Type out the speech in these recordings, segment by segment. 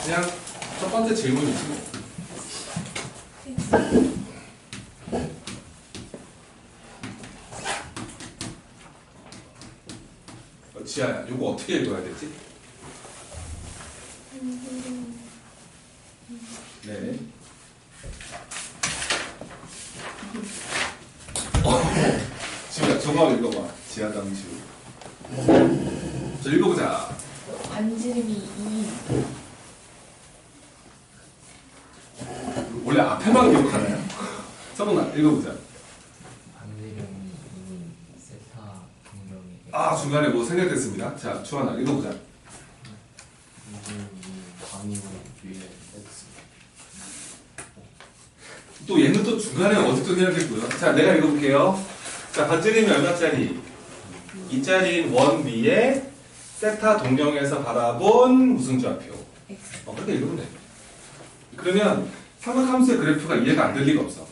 그냥 첫 번째 질문이지 뭐. 지아야, 이거 어떻게 읽어야 되지? 네. 지우야, 저거 읽어봐. 지아 다음 지우. 저 읽어보자. 반지름이 2. 원래 앞에만 기억하나요? 서봉아, 읽어보자. 반지름이 2 세타 동명이 아, 중간에 뭐 생략됐습니다. 자, 주하나 읽어보자. 반지름이 광이고 위에 X 또 얘는 또 중간에 어디도 생략했고요. 자, 내가 읽어볼게요. 자, 반지름이 얼마짜리? 2짜리인 원 위에 세타 동경에서 바라본 무슨 좌표? 그렇게 읽으면 돼. 그러면 삼각함수의 그래프가 이해가 안 될 리가 없어.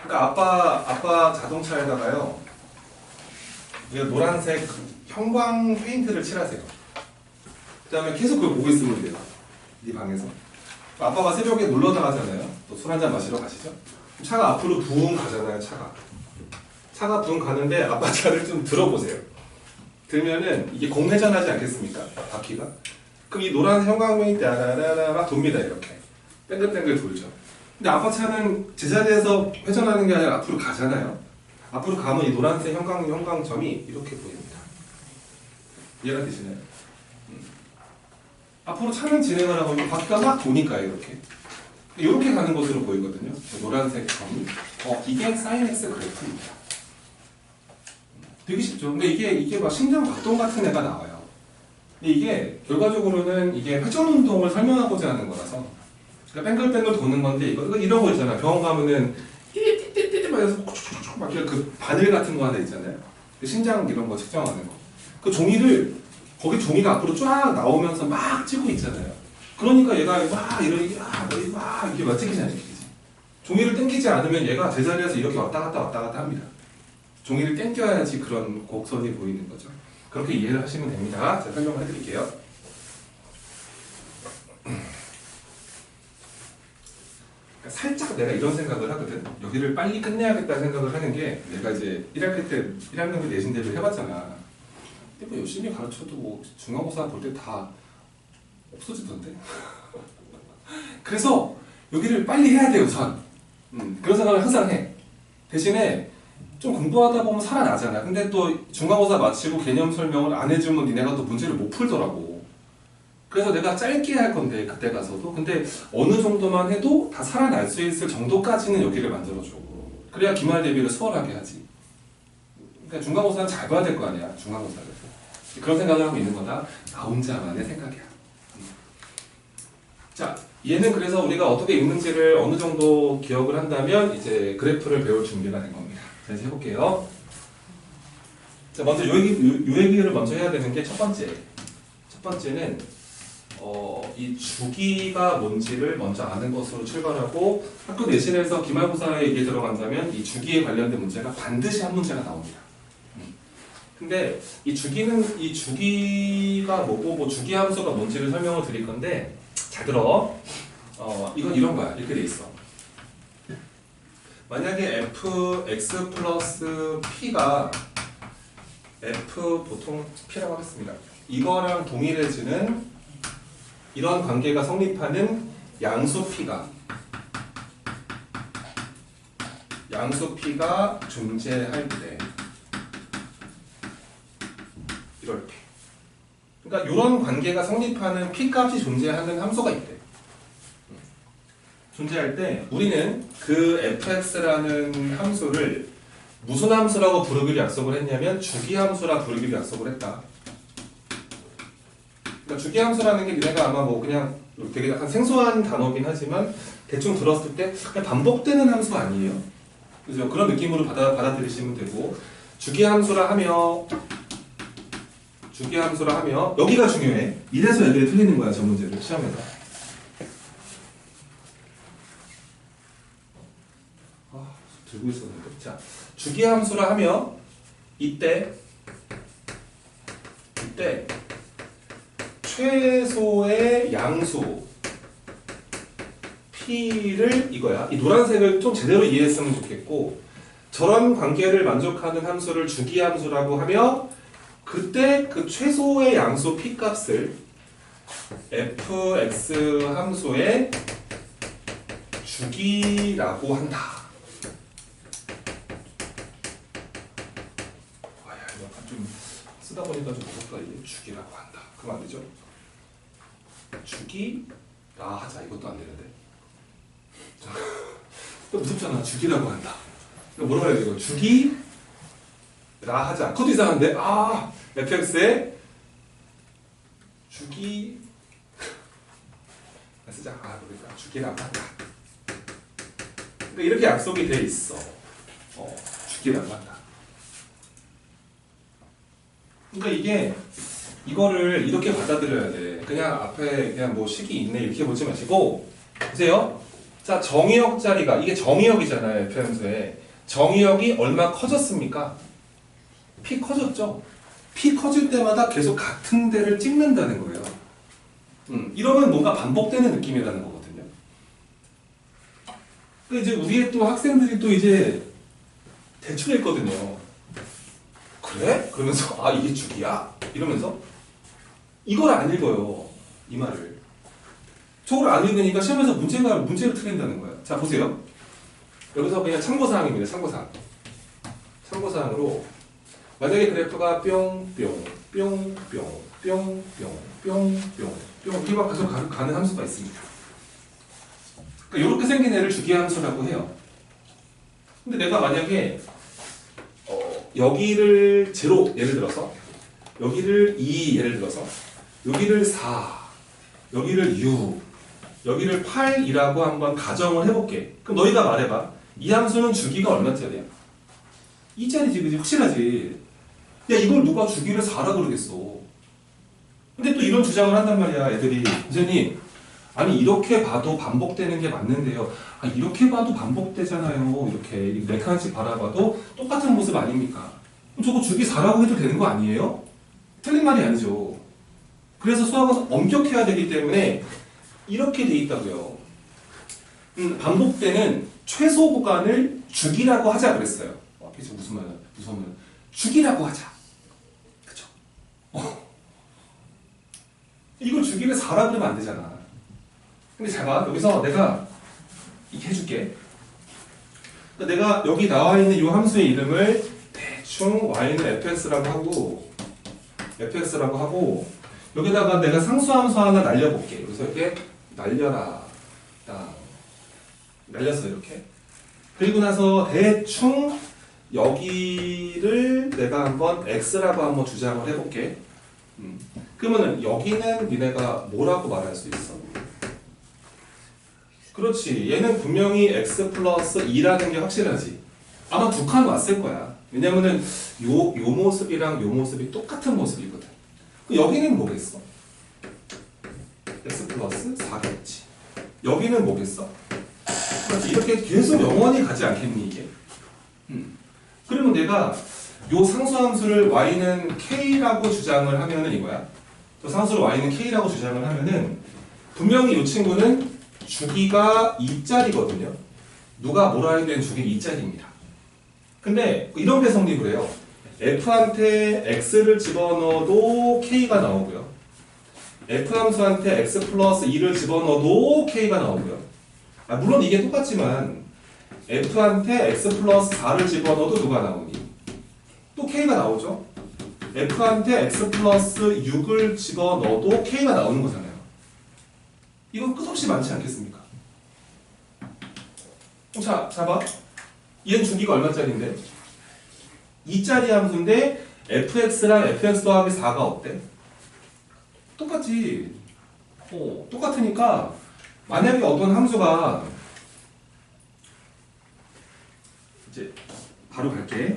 그러니까 아빠 자동차에다가요, 우리가 노란색 형광 페인트를 칠하세요. 그 다음에 계속 그걸 보고 있으면 돼요. 네 방에서. 아빠가 새벽에 놀러 나가잖아요. 또 술 한잔 마시러 가시죠. 차가 앞으로 붕 가잖아요. 차가 붕 가는데 아빠 차를 좀 들어보세요. 들면은 이게 공회전하지 않겠습니까? 바퀴가. 그럼 이 노란 형광등이 따라라라 막 돕니다. 이렇게 뱅글뱅글 돌죠. 근데 아빠 차는 제자리에서 회전하는 게 아니라 앞으로 가잖아요. 앞으로 가면 이 노란색 형광점이 이렇게 보입니다. 이해가 되시나요? 앞으로 차는 진행을 하고 바퀴가 막 도니까요. 이렇게 가는 것으로 보이거든요. 노란색 점이. 이게 사인 X 그래프입니다. 되게 쉽죠. 근데 이게 막 심장박동 같은 애가 나와요. 근데 이게 결과적으로는 이게 회전 운동을 설명하고자 하는 거라서, 그러니까 뱅글뱅글 도는 건데 이거 이런 거 있잖아. 병원 가면은 띠띠띠띠 막 해서 막 그 바늘 같은 거 하나 있잖아요. 그 심장 이런 거 측정하는 거. 그 종이를 거기 종이가 앞으로 쫙 나오면서 막 찍고 있잖아요. 그러니까 얘가 막 이렇게 막 찍히지 않겠지. 종이를 당기지 않으면 얘가 제자리에서 이렇게 왔다 갔다 합니다. 종이를 당겨야지 그런 곡선이 보이는 거죠. 그렇게 이해를 하시면 됩니다. 제가 설명을 해드릴게요. 살짝 내가 이런 생각을 하거든. 여기를 빨리 끝내야겠다는 생각을 하는 게, 내가 이제 1학기 때 1학년 내신 대비를 해봤잖아. 근데 뭐 열심히 가르쳐도 뭐 중간고사 볼 때 다 없어지던데. 그래서 여기를 빨리 해야 돼 우선. 그런 생각을 항상 해. 대신에 좀 공부하다 보면 살아나잖아. 근데 또 중간고사 마치고 개념 설명을 안 해주면 니네가 또 문제를 못 풀더라고. 그래서 내가 짧게 할 건데 그때 가서도, 근데 어느 정도만 해도 다 살아날 수 있을 정도까지는 여기를 만들어줘. 그래야 기말 대비를 수월하게 하지. 그러니까 중간고사는 잘 봐야 될 거 아니야. 중간고사를. 그런 생각을 하고 있는 거다. 나 혼자만의 생각이야. 자, 얘는 그래서 우리가 어떻게 읽는지를 어느 정도 기억을 한다면 이제 그래프를 배울 준비가 된 겁니다. 자, 이제 해볼게요. 자, 먼저 요 얘기를 먼저 해야 되는 게 첫 번째는 이 주기가 뭔지를 먼저 아는 것으로 출발하고, 학교 내신에서 기말고사에 이게 들어간다면 이 주기에 관련된 문제가 반드시 한 문제가 나옵니다. 근데 이 주기가 뭐고 뭐 주기 함수가 뭔지를 설명을 드릴 건데, 잘 들어. 이건 이런 거야. 이렇게 돼 있어. 만약에 fx 플러스 p가 f 보통 p라고 하겠습니다. 이거랑 동일해지는 이런 관계가 성립하는 양수 p가 존재할 때, 이렇게. 그러니까 이런 관계가 성립하는 p 값이 존재하는 함수가 있대. 존재할 때 우리는 그 fx라는 함수를 무슨 함수라고 부르기로 약속을 했냐면 주기함수라 부르기로 약속을 했다. 그러니까 주기함수라는 게 니네가 아마 뭐 그냥 되게 약간 생소한 단어긴 하지만 대충 들었을 때 그냥 반복되는 함수 아니에요. 그래서 그런 느낌으로 받아들이시면 되고, 주기함수라 하며 여기가 중요해. 이래서 애들이 틀리는 거야, 저 문제를 시험에서. 들고 있었는데. 자, 주기함수라 하며 이때 최소의 양수 P를 이거야. 이 노란색을 좀 제대로 이해했으면 좋겠고, 저런 관계를 만족하는 함수를 주기함수라고 하며, 그때 그 최소의 양수 P 값을 fx 함수의 주기라고 한다. 아야, 이거 약간 좀 쓰다 보니까 좀 무섭다. 이게 주기라고 한다. 그럼 안 되죠? 주기라 하자. 이것도 안 되는데. 또 무섭잖아. 주기라고 한다. 뭐라고 해야 돼? 이거 주기라 하자. 그것도 이상한데? 아, fx의 주기 쓰자. 아, 그러니까 주기라고 한다. 그러니까 이렇게 약속이 돼 있어. 주기라고 한다. 그러니까 이게 이거를 이렇게 받아들여야 돼. 그냥 앞에 그냥 뭐 식이 있네 이렇게 보지 마시고 보세요. 자, 정의역 자리가 이게 정의역이잖아요. F함수에 정의역이 얼마 커졌습니까? P 커졌죠. P 커질 때마다 계속 같은 데를 찍는다는 거예요. 이러면 뭔가 반복되는 느낌이라는 거거든요. 이제 우리의 또 학생들이 또 이제 대충했거든요. 그래? 그러면서 아 이게 주기야? 이러면서 이걸 안 읽어요. 이 말을. 저걸 안 읽으니까 시험에서 문제를 틀린다는 거야. 자 보세요. 여기서 그냥 참고사항입니다. 참고사항. 참고사항으로 만약에 그래프가 뿅뿅 뿅뿅 뿅뿅 뿅뿅 이렇게 막 계속 가는 함수가 있습니다. 그러니까 이렇게 생긴 애를 주기함수라고 해요. 근데 내가 만약에 여기를 0 예를 들어서 여기를 2 예를 들어서 여기를 4 여기를 6 여기를 8이라고 한번 가정을 해볼게. 그럼 너희가 말해봐. 이 함수는 주기가 얼마짜리야? 2짜리지, 그지? 확실하지? 야, 이걸 누가 주기를 4라 그러겠어. 근데 또 이런 주장을 한단 말이야, 애들이. 선생님, 아니, 이렇게 봐도 반복되는 게 맞는데요. 아, 이렇게 봐도 반복되잖아요. 이렇게. 네 칸씩 바라봐도 똑같은 모습 아닙니까? 그럼 저거 주기 4라고 해도 되는 거 아니에요? 틀린 말이 아니죠. 그래서 수학은 엄격해야 되기 때문에 이렇게 돼 있다고요. 반복되는 최소 구간을 주기라고 하자 그랬어요. 그래서 무슨 말이야? 주기라고 하자. 그쵸? 이걸 주기를 4라 그러면 안 되잖아. 근데 잘 봐. 여기서 내가 이렇게 해줄게. 그러니까 내가 여기 나와 있는 이 함수의 이름을 대충 y는 fx라고 하고 여기다가 내가 상수함수 하나 날려볼게. 그래서 이렇게 날려라. 날렸어 이렇게. 그리고 나서 대충 여기를 내가 한번 x라고 한번 주장을 해볼게. 그러면은 여기는 니네가 뭐라고 말할 수 있어? 그렇지. 얘는 분명히 x 플러스 2라는 게 확실하지. 아마 두 칸 왔을 거야. 왜냐면은 요 모습이랑 요 모습이 똑같은 모습이거든. 여기는 뭐겠어? x 플러스 4겠지. 여기는 뭐겠어? 그렇지. 이렇게 계속 영원히 가지 않겠니 이게? 그러면 내가 요 상수함수를 y는 k라고 주장을 하면은 이거야. 저 상수를 y는 k라고 주장을 하면은 분명히 이 친구는 주기가 2짜리거든요. 누가 뭐라 하기엔 주기 2짜리입니다. 근데 이런 게 성립을 해요. f한테 x를 집어넣어도 k가 나오고요. f함수한테 x 플러스 2를 집어넣어도 k가 나오고요. 물론 이게 똑같지만 f한테 x 플러스 4를 집어넣어도 누가 나오니? 또 k가 나오죠. f한테 x 플러스 6을 집어넣어도 k가 나오는 거잖아요. 이건 끝없이 많지 않겠습니까? 자, 봐. 얘는 주기가 얼마짜리인데? 2짜리 함수인데 fx랑 fx 더하기 4가 어때? 똑같지. 똑같으니까 만약에 어떤 함수가 이제 바로 갈게.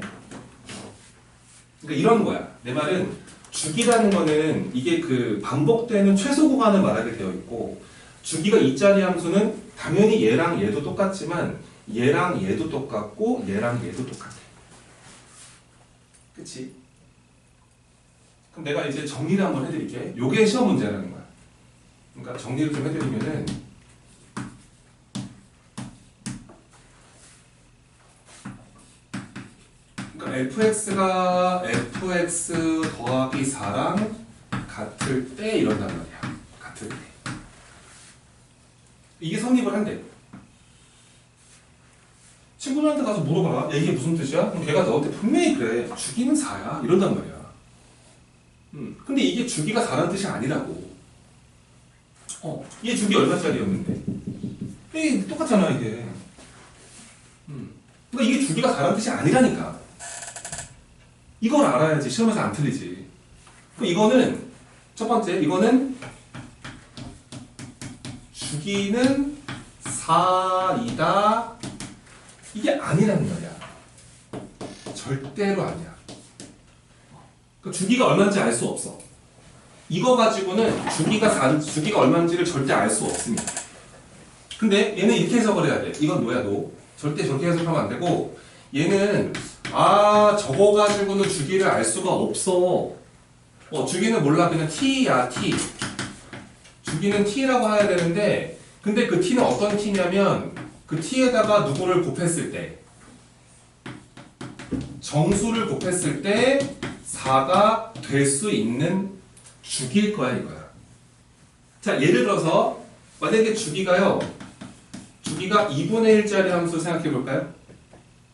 그러니까 이런 거야. 내 말은 주기라는 거는 이게 그 반복되는 최소 구간을 말하게 되어 있고 주기가 2짜리 함수는 당연히 얘랑 얘도 똑같지만 얘랑 얘도 똑같고 얘랑 얘도 똑같아. 그치? 그럼 내가 이제 정리를 한번 해드릴게. 요게 시험 문제라는 거야. 그러니까 정리를 좀 해드리면은 그러니까 fx가 fx 더하기 4랑 같을 때 이런단 말이야. 같을 때. 이게 성립을 한대. 친구들한테 가서 물어봐라. 야, 이게 무슨 뜻이야? 그럼 걔가 너한테 분명히 그래. 주기는 4야. 이런단 말이야. 근데 이게 주기가 4라는 뜻이 아니라고. 얘 주기 얼마짜리였는데? 이게 똑같잖아, 이게. 그러니까 이게 주기가 4라는 뜻이 아니라니까. 이걸 알아야지 시험에서 안 틀리지. 그럼 이거는 첫 번째, 이거는 주기는 4이다. 이게 아니라는 말이야. 절대로 아니야. 그 주기가 얼마인지 알 수 없어. 이거 가지고는 주기가 얼마인지를 절대 알 수 없습니다. 근데 얘는 이렇게 해석을 해야 돼. 이건 뭐야, 너? 절대 저렇게 해석하면 안 되고, 얘는 저거 가지고는 주기를 알 수가 없어. 주기는 몰라. 그냥 t야, t. 주기는 t라고 해야 되는데, 근데 그 t는 어떤 t냐면 그 t에다가 누구를 곱했을 때, 정수를 곱했을 때 4가 될 수 있는 주기일 거야, 이거야. 자, 예를 들어서 만약에 주기가 2분의 1짜리 함수 생각해 볼까요?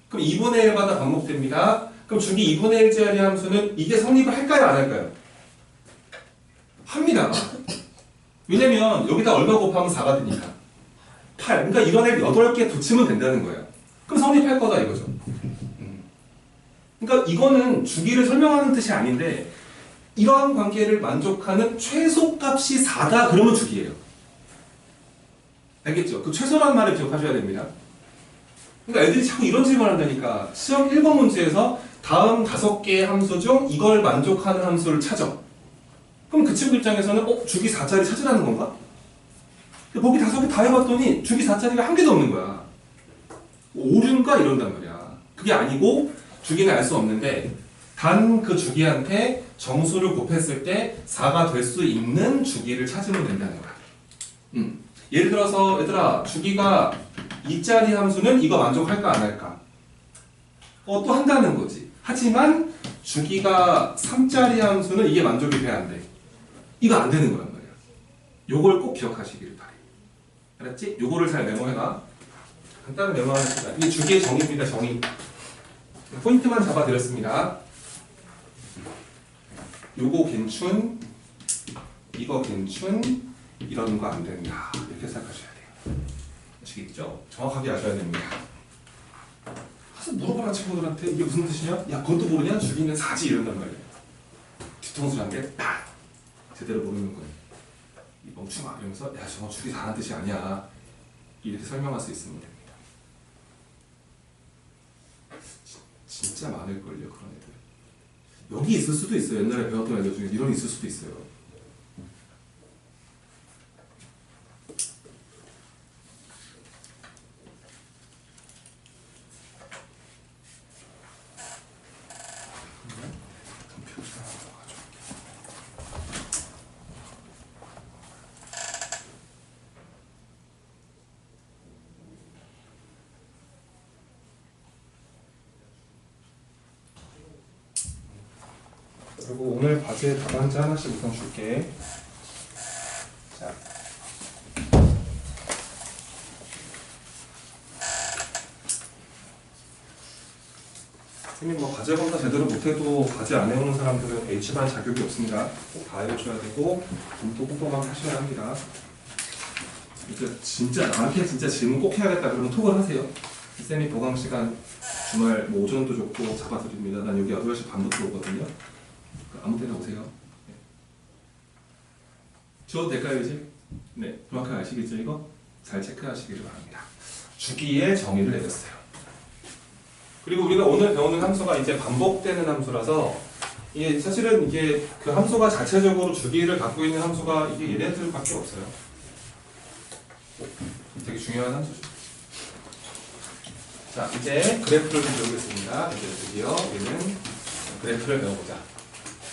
그럼 2분의 1마다 반복됩니다. 그럼 주기 2분의 1짜리 함수는 이게 성립을 할까요, 안 할까요? 합니다. 왜냐면 여기다 얼마 곱하면 4가 되니까. 8. 그러니까 이런 애를 8개 붙이면 된다는 거예요. 그럼 성립할 거다 이거죠. 그러니까 이거는 주기를 설명하는 뜻이 아닌데 이러한 관계를 만족하는 최소값이 4다 그러면 주기예요. 알겠죠? 그 최소라는 말을 기억하셔야 됩니다. 그러니까 애들이 자꾸 이런 질문을 한다니까. 시험 1번 문제에서 다음 5개의 함수 중 이걸 만족하는 함수를 찾아. 그럼 그 친구 입장에서는 주기 4짜리 찾으라는 건가? 보기 5개 다 해봤더니 주기 4짜리가 한 개도 없는 거야. 오류인가 이런단 말이야. 그게 아니고 주기는 알 수 없는데 단 그 주기한테 정수를 곱했을 때 4가 될 수 있는 주기를 찾으면 된다는 거야. 예를 들어서 얘들아 주기가 2짜리 함수는 이거 만족할까 안 할까? 또 한다는 거지. 하지만 주기가 3짜리 함수는 이게 만족이 돼 안 돼? 이거 안 되는 거란 말이야. 요걸 꼭 기억하시기를 바래. 알았지? 요거를 잘 메모해놔. 간단히 메모하겠습니다. 이게 주기의 정의입니다. 정의. 포인트만 잡아드렸습니다. 요거 괜춘, 이거 괜춘, 이런 거 안 된다. 이렇게 생각하셔야 돼요. 아시겠죠? 정확하게 아셔야 됩니다. 가서 물어봐라 친구들한테 이게 무슨 뜻이냐? 야 그것도 모르냐? 주기는 4지 이런단 말이야. 뒤통수 한 개 딱 제대로 모르는 거예요. 이 멍충아 이러면서 야 저거 주기 4라는 뜻이 아니야. 이렇게 설명할 수 있으면 됩니다. 진짜 많을걸요 그런 애들. 여기 있을 수도 있어요. 옛날에 배웠던 애들 중에 이런 있을 수도 있어요. 그리고 오늘 과제 답안지 하나씩 우선 줄게. 자. 선생님 과제 검사 제대로 못해도 과제 안 해오는 사람들은 H반 자격이 없습니다. 꼭 다 해오셔야 되고 공도 꼼꼼하게 하셔야 합니다. 진짜 나한테 진짜 질문 꼭 해야겠다 그러면 톡을 하세요. 쌤이 보강 시간 주말 오전도 좋고 잡아드립니다. 난 여기 8시 반부터 오거든요. 아무 때나 오세요. 네. 줘도 될까요 이제? 네, 정확하게 아시겠죠 이거? 잘 체크하시기를 바랍니다. 주기의 정의를 내렸어요. 그리고 우리가 오늘 배우는 함수가 이제 반복되는 함수라서 이게 사실은 이게 그 함수가 자체적으로 주기를 갖고 있는 함수가 이게 얘네들밖에 없어요. 되게 중요한 함수죠. 자, 이제 그래프를 좀 배우겠습니다. 이제 드디어 우리는 그래프를 배워보자.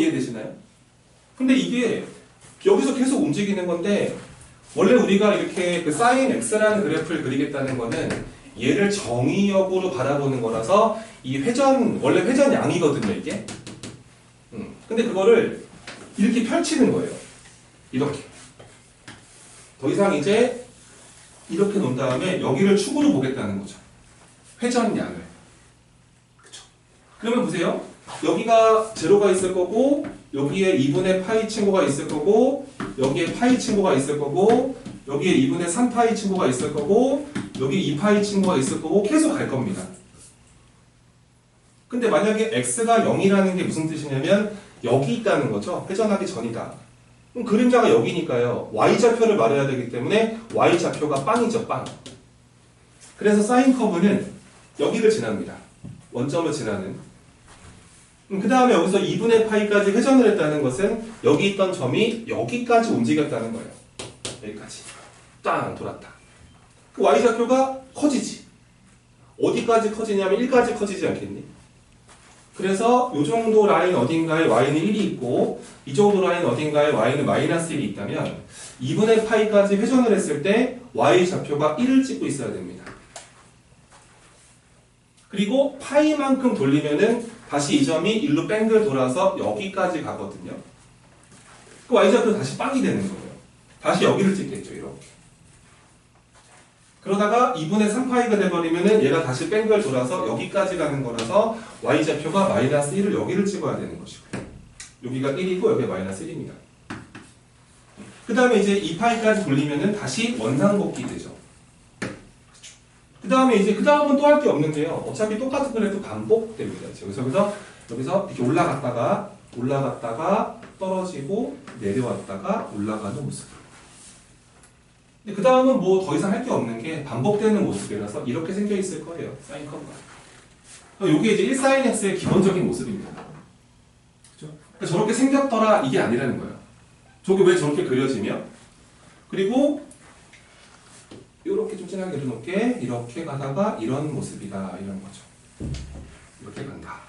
이해되시나요? 근데 이게 여기서 계속 움직이는 건데 원래 우리가 이렇게 그 사인 x라는 그래프를 그리겠다는 거는 얘를 정의역으로 바라보는 거라서 이 회전 원래 회전 양이거든요 이게. 근데 그거를 이렇게 펼치는 거예요. 이렇게. 더 이상 이제 이렇게 놓은 다음에 여기를 축으로 보겠다는 거죠. 회전 양을. 그쵸? 그러면 보세요. 여기가 제로가 있을 거고 여기에 2분의 파이 친구가 있을 거고 여기에 파이 친구가 있을 거고 여기에 2분의 3파이 친구가 있을 거고 여기 2파이 친구가 있을 거고 계속 갈 겁니다. 근데 만약에 x가 0이라는 게 무슨 뜻이냐면 여기 있다는 거죠. 회전하기 전이다. 그럼 그림자가 여기니까요. y좌표를 말해야 되기 때문에 y좌표가 빵이죠. 빵. 그래서 사인 커브는 여기를 지납니다. 원점을 지나는. 그 다음에 여기서 2분의 파이까지 회전을 했다는 것은 여기 있던 점이 여기까지 움직였다는 거예요. 여기까지. 땅 돌았다. 그 y좌표가 커지지. 어디까지 커지냐면 1까지 커지지 않겠니? 그래서 이 정도 라인 어딘가에 y는 1이 있고 이 정도 라인 어딘가에 y는 마이너스 1이 있다면 2분의 파이까지 회전을 했을 때 y좌표가 1을 찍고 있어야 됩니다. 그리고 파이만큼 돌리면은 다시 이 점이 1로 뺑글 돌아서 여기까지 가거든요. 그 y좌표 다시 빵이 되는 거예요. 다시 여기를 찍겠죠. 이렇게. 그러다가 2분의 3파이가 돼버리면은 얘가 다시 뺑글 돌아서 여기까지 가는 거라서 y좌표가 마이너스 1을 여기를 찍어야 되는 것이고요. 여기가 1이고 여기가 마이너스 1입니다. 그 다음에 이제 2파이까지 돌리면은 다시 원상복귀 되죠. 그 다음에 이제 그 다음은 또 할 게 없는데요. 어차피 똑같은 그래도 반복됩니다. 여기서 이렇게 올라갔다가 떨어지고 내려왔다가 올라가는 모습. 그 다음은 뭐 더 이상 할 게 없는 게 반복되는 모습이라서 이렇게 생겨 있을 거예요. 사인 커브가. 이게 이제 1sin x의 기본적인 모습입니다. 그렇죠? 그러니까 저렇게 생겼더라 이게 아니라는 거예요. 저게 왜 저렇게 그려지며? 그리고 이렇게 좀 진하게 그려놓게 이렇게 가다가 이런 모습이다 이런 거죠. 이렇게 간다.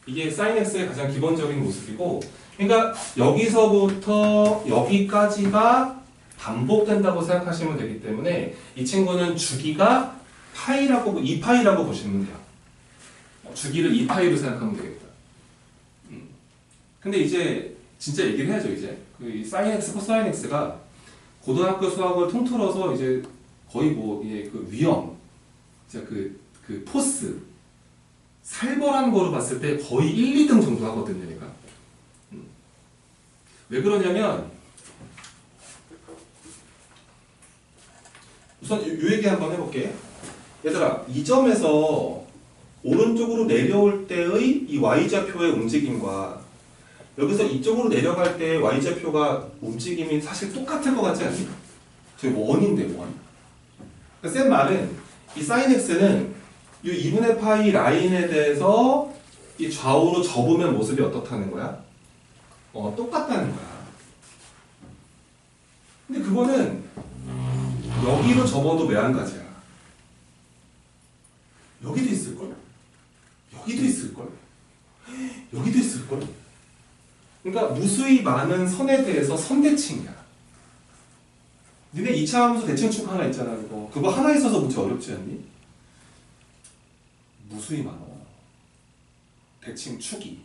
이게 sin x의 가장 기본적인 모습이고, 그러니까 여기서부터 여기까지가 반복된다고 생각하시면 되기 때문에 이 친구는 주기가 파이라고 2파이라고 보시면 돼요. 주기를 2파이로 생각하면 되겠다. 근데 이제 진짜 얘기를 해야죠. 이제 그 사인 x 코사인 x가 고등학교 수학을 통틀어서 이제 거의 뭐 그 위험, 진짜 그 포스, 살벌한 거로 봤을 때 거의 1, 2등 정도 하거든요, 얘가. 왜 그러냐면 우선 이 얘기 한번 해볼게. 얘들아, 이 점에서 오른쪽으로 내려올 때의 이 y좌표의 움직임과 여기서 이쪽으로 내려갈 때의 y좌표가 움직임이 사실 똑같을 것 같지 않니? 저기 원인데 원. 그러니까 쌤 말은 이 sin x는 이 2분의 파이 라인에 대해서 이 좌우로 접으면 모습이 어떻다는 거야? 똑같다는 거야. 근데 그거는 여기로 접어도 매한가지야. 여기도 있을걸? 여기도 있을걸? 여기도 있을걸? 그러니까 무수히 많은 선에 대해서 선대칭이야. 니네 2차 함수 대칭축 하나 있잖아. 그거 하나 있어서 문제 어렵지 않니? 무수히 많아. 대칭축이.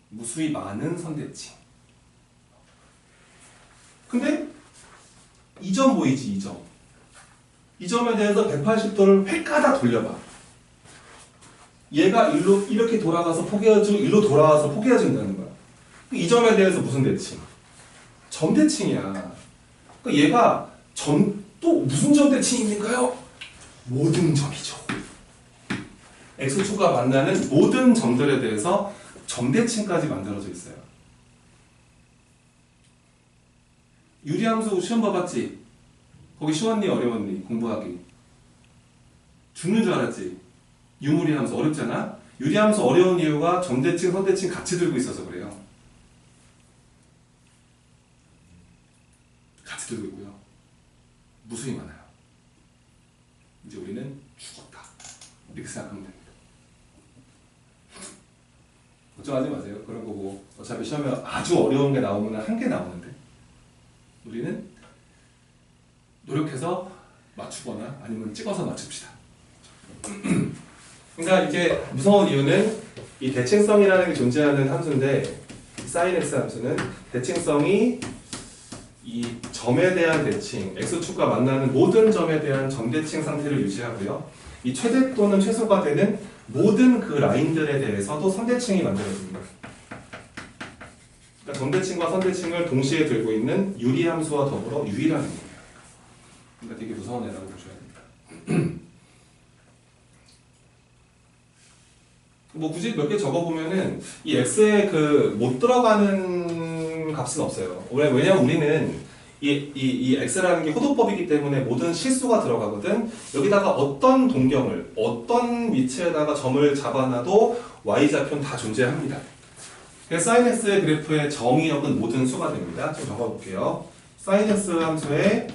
무수히 많은 선대칭. 근데 이 점 보이지? 이 점. 이 점에 대해서 180도를 획가닥 돌려봐. 얘가 일로 이렇게 돌아가서 포개어지고 일로 돌아와서 포개어진다는 거야. 이 점에 대해서 무슨 대칭? 점 대칭이야. 그러니까 얘가 또 무슨 점 대칭입니까요? 모든 점이죠. x축과 만나는 모든 점들에 대해서 점 대칭까지 만들어져 있어요. 유리함수 시험 봐봤지? 거기 쉬웠니 어려웠니? 공부하기. 죽는 줄 알았지? 유무리함수 어렵잖아? 유리함수 어려운 이유가 점대칭, 선대칭 같이 들고 있어서 그래요. 같이 들고 있고요. 무수히 많아요. 이제 우리는 죽었다. 이렇게 생각하면 됩니다. 걱정하지 마세요. 그런 거고 어차피 시험에 아주 어려운 게 나오면 한 개 나오는데 우리는 노력해서 맞추거나 아니면 찍어서 맞춥시다. 그러니까 이게 무서운 이유는 이 대칭성이라는 게 존재하는 함수인데 sin x 함수는 대칭성이 이 점에 대한 대칭, x축과 만나는 모든 점에 대한 점대칭 상태를 유지하고요. 이 최대 또는 최소가 되는 모든 그 라인들에 대해서도 선대칭이 만들어집니다. 그러니까 점대칭과 선대칭을 동시에 들고 있는 유리함수와 더불어 유일한 거예요. 그러니까 되게 무서운 애라고 보셔야 됩니다. 뭐 굳이 몇 개 적어보면은 이 x에 그 못 들어가는 값은 없어요. 왜냐면 우리는 이 x라는 게 호도법이기 때문에 모든 실수가 들어가거든. 여기다가 어떤 동경을 어떤 위치에다가 점을 잡아놔도 y좌표는 다 존재합니다. 그래서 sin x의 그래프의 정의역은 모든 수가 됩니다. 좀 적어볼게요. sin x 함수의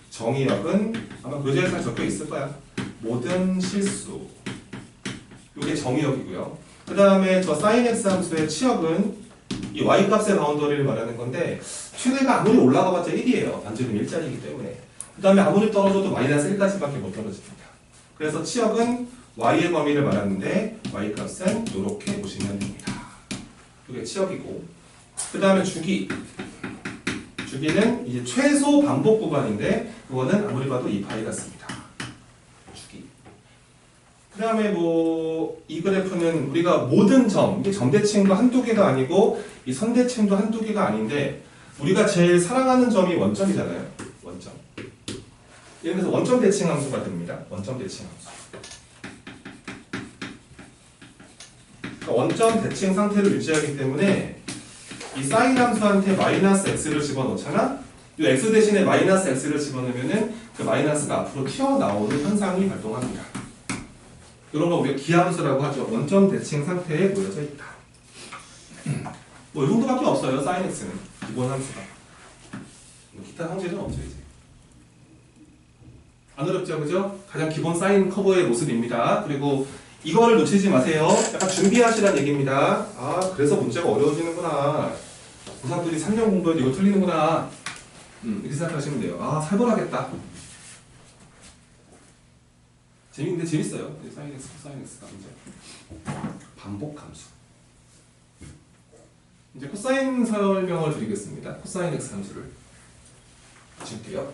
정의역은 아마 교재에 잘 적혀 있을 거야. 모든 실수. 이게 정의역이고요. 그 다음에 저 sin x 함수의 치역은 이 y값의 바운더리를 말하는 건데 최대가 아무리 올라가봤자 1이에요. 반지름 일자리이기 때문에. 그 다음에 아무리 떨어져도 마이너스 1까지밖에 못 떨어집니다. 그래서 치역은 y의 범위를 말하는데 y값은 이렇게 보시면 됩니다. 이게 치역이고 그 다음에 주기는 이제 최소 반복 구간인데 그거는 아무리 봐도 2파이 같습니다. 주기. 그 다음에 뭐 이 그래프는 우리가 모든 점, 이게 점대칭도 한두 개가 아니고 이 선대칭도 한두 개가 아닌데 우리가 제일 사랑하는 점이 원점이잖아요. 원점. 예를 들어서 원점 대칭 함수가 됩니다. 원점 대칭 함수. 그러니까 원점 대칭 상태를 유지하기 때문에 이 사인 함수한테 마이너스 x를 집어넣잖아? 이 x 대신에 마이너스 x를 집어넣으면은 그 마이너스가 앞으로 튀어나오는 현상이 발동합니다. 이런 거 우리가 기함수라고 하죠. 원점 대칭 상태에 놓여져 있다. 뭐 이 정도밖에 없어요. sin x는 기본 함수가. 기타 성질은 없죠 이제. 안 어렵죠, 그죠? 가장 기본 사인 커브의 모습입니다. 그리고 이거를 놓치지 마세요. 약간 준비하시라는 얘기입니다. 아, 그래서 문제가 어려워지는구나. 고3들이 3년 공부해도 이거 틀리는구나. 이렇게 생각하시면 돼요. 아, 살벌하겠다. 재밌는데 재밌어요. 사인 x, 코사인 x가 이제 반복 함수. 이제 코사인 설명을 드리겠습니다. 코사인 x 함수를 줄게요.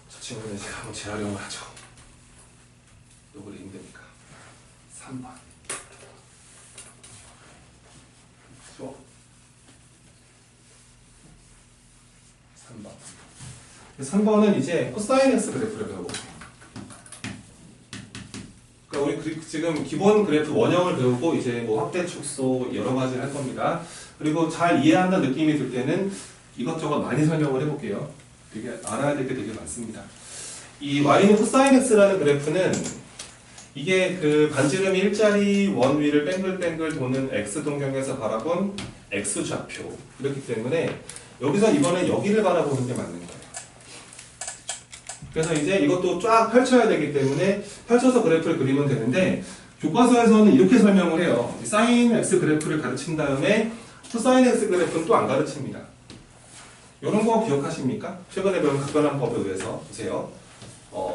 저 친구는 제가 한번 재활용을 하죠. 누구를 힘듭니까? 3번. 좋아. 3번. 3번은 이제 코사인 x 그래프를 배워볼게요. 그러니까 우리 지금 기본 그래프 원형을 배우고 이제 뭐 확대 축소 여러 가지 할 겁니다. 그리고 잘 이해한다는 느낌이 들 때는 이것저것 많이 설명을 해볼게요. 되게 알아야 될 게 되게 많습니다. 이 y는 코사인 x라는 그래프는 이게 그 반지름이 일자리 원 위를 뱅글뱅글 도는 x 동경에서 바라본 x 좌표 이렇기 때문에 여기서 이번엔 여기를 바라보는 게 맞는 거예요. 그래서 이제 이것도 쫙 펼쳐야 되기 때문에 펼쳐서 그래프를 그리면 되는데 교과서에서는 이렇게 설명을 해요. 사인 x 그래프를 가르친 다음에 코사인 x 그래프는 또 안 가르칩니다. 이런 거 기억하십니까? 최근에 배운 각변환 법에 의해서 보세요.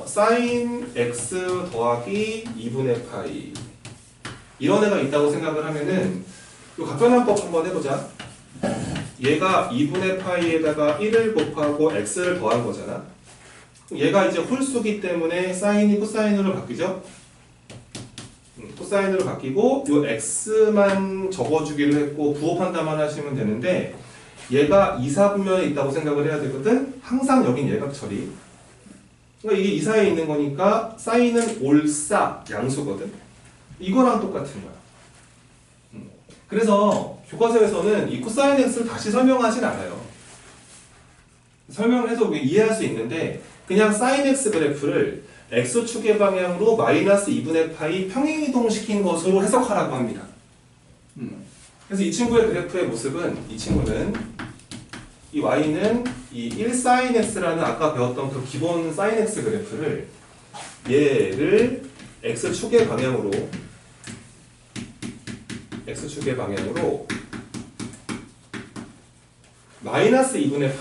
사인 x 더하기 2분의 파이 이런 애가 있다고 생각을 하면은 이 각변환법 한번 해보자. 얘가 2분의 파이에다가 1을 곱하고 x를 더한 거잖아. 얘가 이제 홀수기 때문에 사인이 코사인으로 바뀌죠? 코사인으로 바뀌고 요 x만 적어주기로 했고 부호판단만 하시면 되는데 얘가 이사분면에 있다고 생각을 해야 되거든? 항상 여긴 예각 처리. 그러니까 이게 이 사이에 있는 거니까 사인은 올사 양수거든? 이거랑 똑같은 거야. 그래서 교과서에서는 이 코사인 x를 다시 설명하진 않아요. 설명을 해서 이해할 수 있는데 그냥 사인 x 그래프를 x축의 방향으로 마이너스 2분의 파이 평행이동시킨 것으로 해석하라고 합니다. 그래서 이 친구의 그래프의 모습은 이 친구는 이 y는 이 1sin x라는 아까 배웠던 그 기본 sin x 그래프를 얘를 x축의 방향으로 마이너스 2분의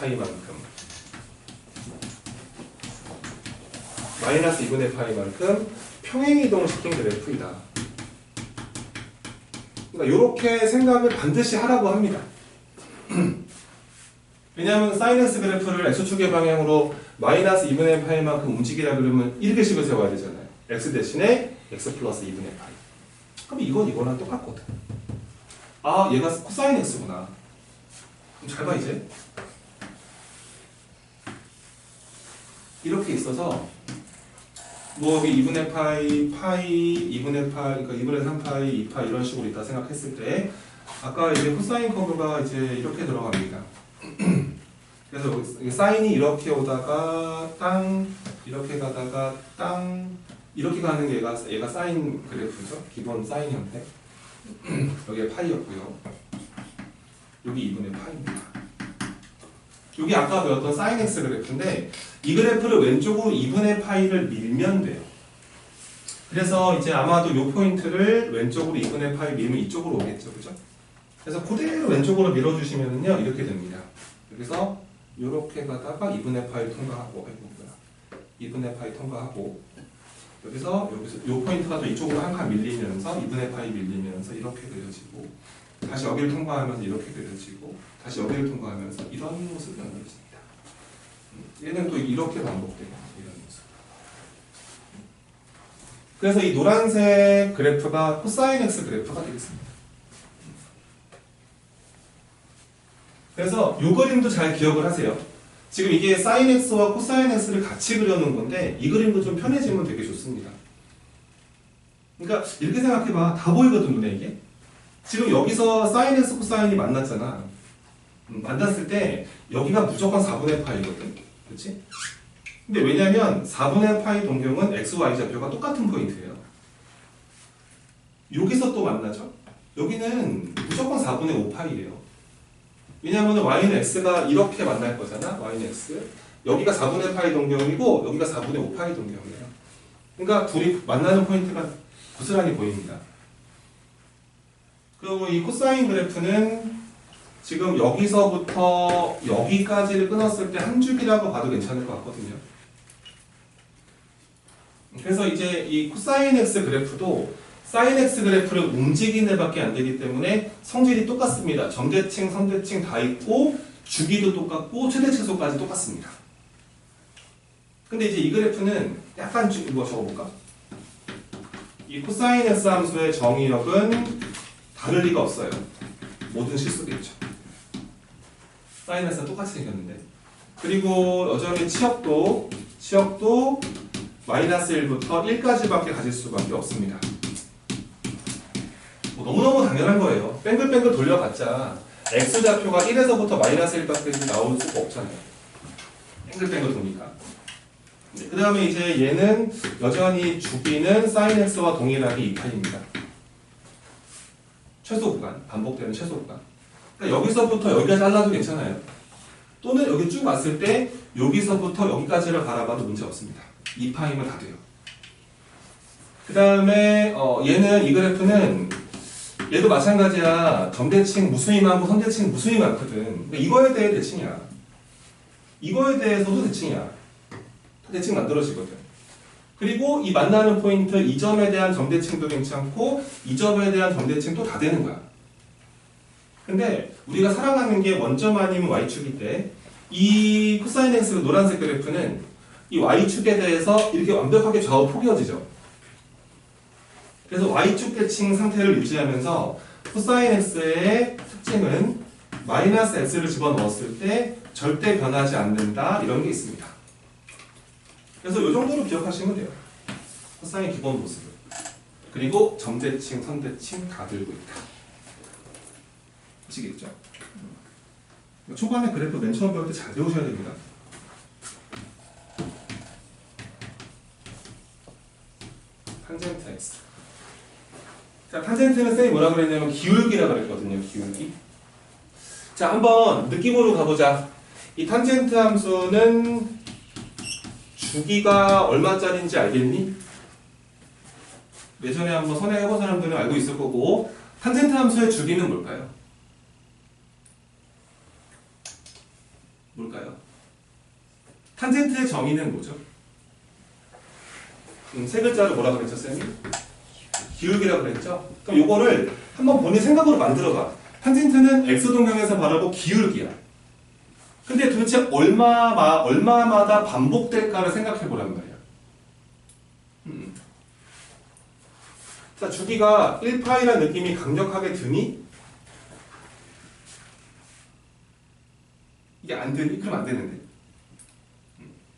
파이만큼 평행이동시킨 그래프이다. 그러니까 이렇게 생각을 반드시 하라고 합니다. 왜냐하면 사인 x 그래프를 x축의 방향으로 마이너스 2분의 파이만큼 움직이라 그러면 이렇게 식을 세워야 되잖아요. x 대신에 x 플러스 2분의 파이. 그럼 이거랑 똑같거든. 아, 얘가 코사인 x구나. 그럼 잘 봐 이제. 이렇게 있어서 뭐 여기 2분의 파이, 2분의 파이, 그러니까 2분의 3파이, 2파이 이런 식으로 있다 생각했을 때 아까 이제 코사인 커브가 이제 이렇게 들어갑니다. 그래서 사인이 이렇게 오다가 땅, 이렇게 가다가 땅, 이렇게 가는 게 얘가 사인 그래프죠. 기본 사인 형태. 여기가 파이였고요. 여기 2분의 파이입니다. 여기 아까 배웠던 사인 x 그래프인데 이 그래프를 왼쪽으로 2분의 파이를 밀면 돼요. 그래서 이제 아마도 이 포인트를 왼쪽으로 2분의 파이 밀면 이쪽으로 오겠죠. 그죠? 그래서 그대로 왼쪽으로 밀어주시면요 이렇게 됩니다. 여기서 이렇게 가다가 2분의 파이 통과하고 2분의 파이 통과하고 여기서 이 포인트가 또 이쪽으로 한 칸 밀리면서 2분의 파이 밀리면서 이렇게 그려지고 다시 여기를 통과하면서 이렇게 그려지고 다시 여기를 통과하면서 이런 모습이 연결됩니다. 얘는 또 이렇게 반복돼요. 이런 모습. 그래서 이 노란색 그래프가 코사인 x 그래프가 되겠습니다. 그래서 이 그림도 잘 기억을 하세요. 지금 이게 사인 x와 코사인 x를 같이 그려놓은 건데 이 그림도 좀 편해지면 되게 좋습니다. 그러니까 이렇게 생각해봐. 다 보이거든 눈에 이게. 지금 여기서 사인 x 코사인이 만났잖아. 만났을 때 여기가 무조건 4분의 파이거든. 그렇지? 근데 왜냐면 4분의 파이 동경은 x, y 좌표가 똑같은 포인트예요. 여기서 또 만나죠? 여기는 무조건 4분의 5파이예요. 왜냐면 y는 x가 이렇게 만날 거잖아. y는 x. 여기가 4분의 파이 동경이고 여기가 4분의 5파이 동경이에요. 그러니까 둘이 만나는 포인트가 고스란히 보입니다. 그리고 이 코사인 그래프는 지금 여기서부터 여기까지를 끊었을 때 한 줄기라고 봐도 괜찮을 것 같거든요. 그래서 이제 이 코사인 x 그래프도 사인 x 그래프를 움직이는 밖에 안 되기 때문에 성질이 똑같습니다. 정대칭, 선대칭 다 있고 주기도 똑같고 최대 최소까지 똑같습니다. 근데 이제 이 그래프는 약간 뭐 적어볼까? 이 코사인 x 함수의 정의역은 다를 리가 없어요. 모든 실수겠죠. 사인 x가 똑같이 생겼는데. 그리고 여전히 치역도 마이너스 1부터 1까지밖에 가질 수밖에 없습니다. 뭐 너무너무 당연한 거예요. 뱅글뱅글 돌려봤자 x좌표가 1에서부터 마이너스 1까지 나올 수가 없잖아요. 뱅글뱅글 도니까. 그 다음에 이제 얘는 여전히 주기는 sin x와 동일하게 2파입니다. 최소 구간, 반복되는 최소 구간. 그러니까 여기서부터 여기까지 잘라도 괜찮아요. 또는 여기 쭉 왔을 때 여기서부터 여기까지를 바라봐도 문제 없습니다. 2파이면 다 돼요. 그 다음에 얘는 이 그래프는 얘도 마찬가지야. 점대칭 무수히 많고 선대칭 무수히 많거든. 근데 이거에 대해 대칭이야. 이거에 대해서도 대칭이야. 대칭 만들어지거든. 그리고 이 만나는 포인트 이 점에 대한 점대칭도 괜찮고 이 점에 대한 점대칭도 다 되는 거야. 근데 우리가 사랑하는 게 원점 아니면 y축일 때 이 코사인 x 노란색 그래프는 이 y축에 대해서 이렇게 완벽하게 좌우 포개어지죠. 그래서 y축 대칭 상태를 유지하면서 코사인 x의 특징은 마이너스 x를 집어넣었을 때 절대 변하지 않는다 이런 게 있습니다. 그래서 이 정도로 기억하시면 돼요. 코사인 기본 모습을. 그리고 점대칭, 선대칭 다 들고 있다. 아시겠죠? 초반에 그래프 맨 처음 배울 때 잘 배우셔야 됩니다. 탄젠트 x. 자, 탄젠트는 쌤이 뭐라 그랬냐면 기울기라 그랬거든요. 기울기. 자, 한번 느낌으로 가보자. 이 탄젠트 함수는 주기가 얼마짜리인지 알겠니? 예전에 한번 선행해본 사람들은 알고 있을 거고 탄젠트 함수의 주기는 뭘까요? 뭘까요? 탄젠트의 정의는 뭐죠? 세 글자로 뭐라 그랬죠, 쌤이? 기울기라고 그랬죠? 그럼 요거를 한번 본인 생각으로 만들어봐. 탄젠트는 x동경에서 바라보 기울기야. 근데 도대체 얼마마다 반복될까를 생각해 보란 말이야. 자, 주기가 1파이라는 느낌이 강력하게 드니? 이게 안 되니? 그럼 안 되는데.